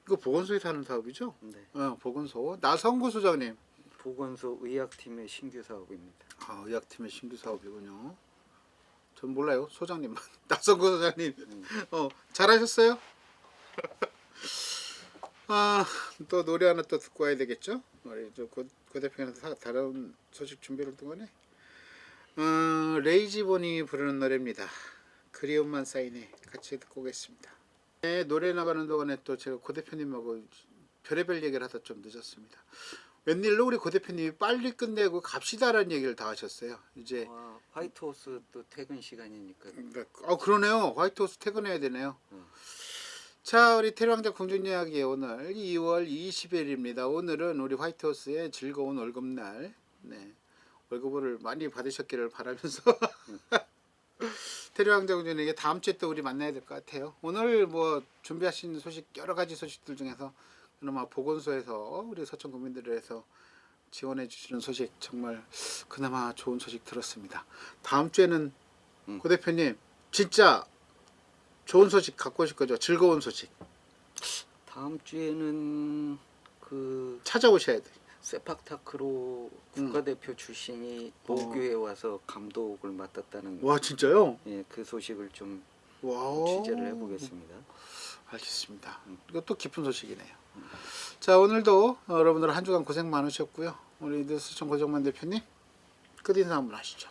이거 보건소에서 하는 사업이죠? 네. 보건소 나성구 소장님. 보건소 의학팀의 신규 사업입니다. 의학팀의 신규 사업이군요. 전 몰라요. 소장님만. 나성구 소장님. 잘하셨어요? 또 노래 하나 또 듣고 와야 되겠죠? 우리 고 대표님한테 다른 소식 준비를 동안에 레이지본이 부르는 노래입니다. 그리움만 쌓이네 같이 듣고 오겠습니다. 네, 노래 나가는 동안에 또 제가 고 대표님하고 별의별 얘기를 하다 좀 늦었습니다. 웬일로 우리 고 대표님이 빨리 끝내고 갑시다라는 얘기를 다 하셨어요. 이제 화이트호스 또 퇴근 시간이니까. 그러네요. 화이트호스 퇴근해야 되네요. 자, 우리 태릉왕자 궁전 이야기 오늘 2월 20일입니다. 오늘은 우리 화이트호스의 즐거운 월급날. 네, 월급을 많이 받으셨기를 바라면서 태릉왕자 궁전에게 다음 주에 또 우리 만나야 될 것 같아요. 오늘 뭐 준비하신 소식 여러 가지 소식들 중에서 그나마 보건소에서 우리 서천 국민들을 위해서 지원해 주시는 소식 정말 그나마 좋은 소식 들었습니다. 다음 주에는 고 대표님 진짜 좋은 소식 갖고 오실 거죠? 즐거운 소식 다음 주에는 그 찾아오셔야 돼요. 세팍타크로 국가대표 출신이 모교에 와서 감독을 맡았다는 와 진짜요? 예, 그 소식을 좀 와 취재를 해보겠습니다. 알겠습니다. 이것도 깊은 소식이네요. 자, 오늘도 여러분들 한 주간 고생 많으셨고요. 우리 서천 고정만 대표님 끝 인사 한번 하시죠.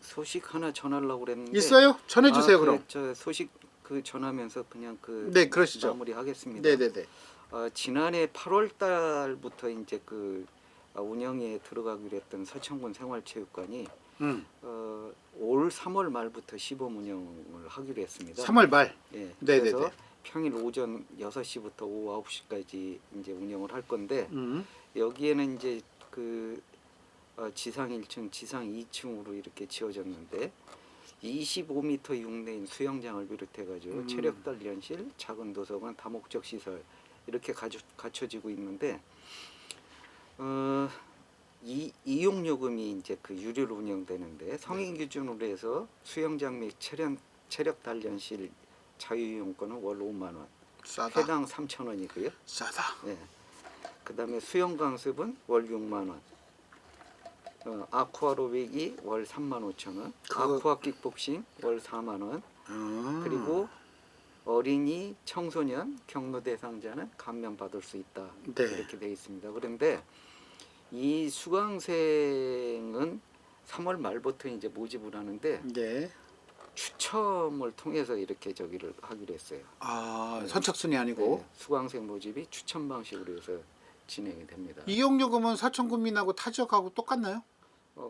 소식 하나 전하려고 그랬는데 있어요? 전해주세요. 그럼. 저 소식 그 전하면서 그냥 그 네, 그러시죠. 마무리하겠습니다. 네네네. 지난해 8월 달부터 이제 그 운영에 들어가기로 했던 서천군 생활체육관이 올 3월 말부터 시범 운영을 하기로 했습니다. 3월 말. 예. 네네네. 그래서 평일 오전 6시부터 오후 9시까지 이제 운영을 할 건데 여기에는 이제 그 지상 1층, 지상 2층으로 이렇게 지어졌는데 25m 육내인 수영장을 비롯해 가지고 체력 단련실, 작은 도서관, 다목적 시설 이렇게 갖춰지고 있는데 이용 요금이 이제 그 유료로 운영되는데 성인 기준으로 해서 수영장 및 체력 단련실 자유이용권은 월 5만 원, 싸다. 회당 3,000원이고요. 싸다. 예. 그다음에 수영 강습은 월 6만 원. 아쿠아로빅이 월 3만 5천 원. 아쿠아 킥복싱 월 4만 원. 그리고 어린이, 청소년, 경로 대상자는 감면 받을 수 있다. 네. 이렇게 되어 있습니다. 그런데 이 수강생은 3월 말부터 이제 모집을 하는데 네. 추첨을 통해서 이렇게 저기를 하기로 했어요. 선착순이 아니고. 네, 수강생 모집이 추첨 방식으로 해서 진행이 됩니다. 이용요금은 서천군민하고 타 지역하고 똑같나요?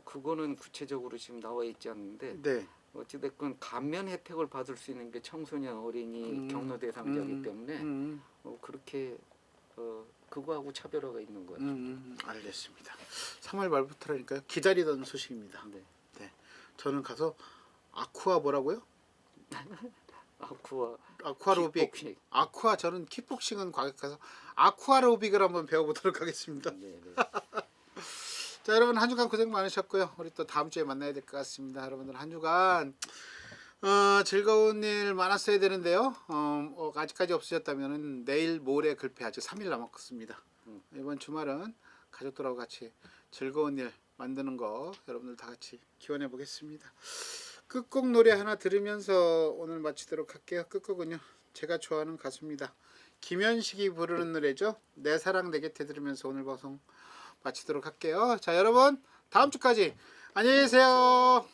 그거는 구체적으로 지금 나와 있지 않는데 네. 어찌됐건 감면 혜택을 받을 수 있는 게 청소년, 어린이, 경로 대상자이기 때문에 그렇게 그거하고 차별화가 있는 거죠. 알겠습니다. 3월 말부터라니까요. 기다리던 소식입니다. 네. 네. 저는 가서 아쿠아 뭐라고요? 아쿠아로빅. 킥복싱. 저는 킥복싱은 과격해서 아쿠아로빅을 한번 배워보도록 하겠습니다. 네, 네. 자, 여러분 한 주간 고생 많으셨고요. 우리 또 다음 주에 만나야 될 것 같습니다. 여러분들 한 주간 즐거운 일 많았어야 되는데요. 아직까지 없으셨다면 내일 모레 글패 아직 3일 남았습니다. 이번 주말은 가족들하고 같이 즐거운 일 만드는 거 여러분들 다 같이 기원해 보겠습니다. 끝곡 노래 하나 들으면서 오늘 마치도록 할게요. 끝곡은요, 제가 좋아하는 가수입니다. 김현식이 부르는 노래죠. 내 사랑 내 곁에 들으면서 오늘 방송 마치도록 할게요. 자, 여러분 다음 주까지 안녕히 계세요.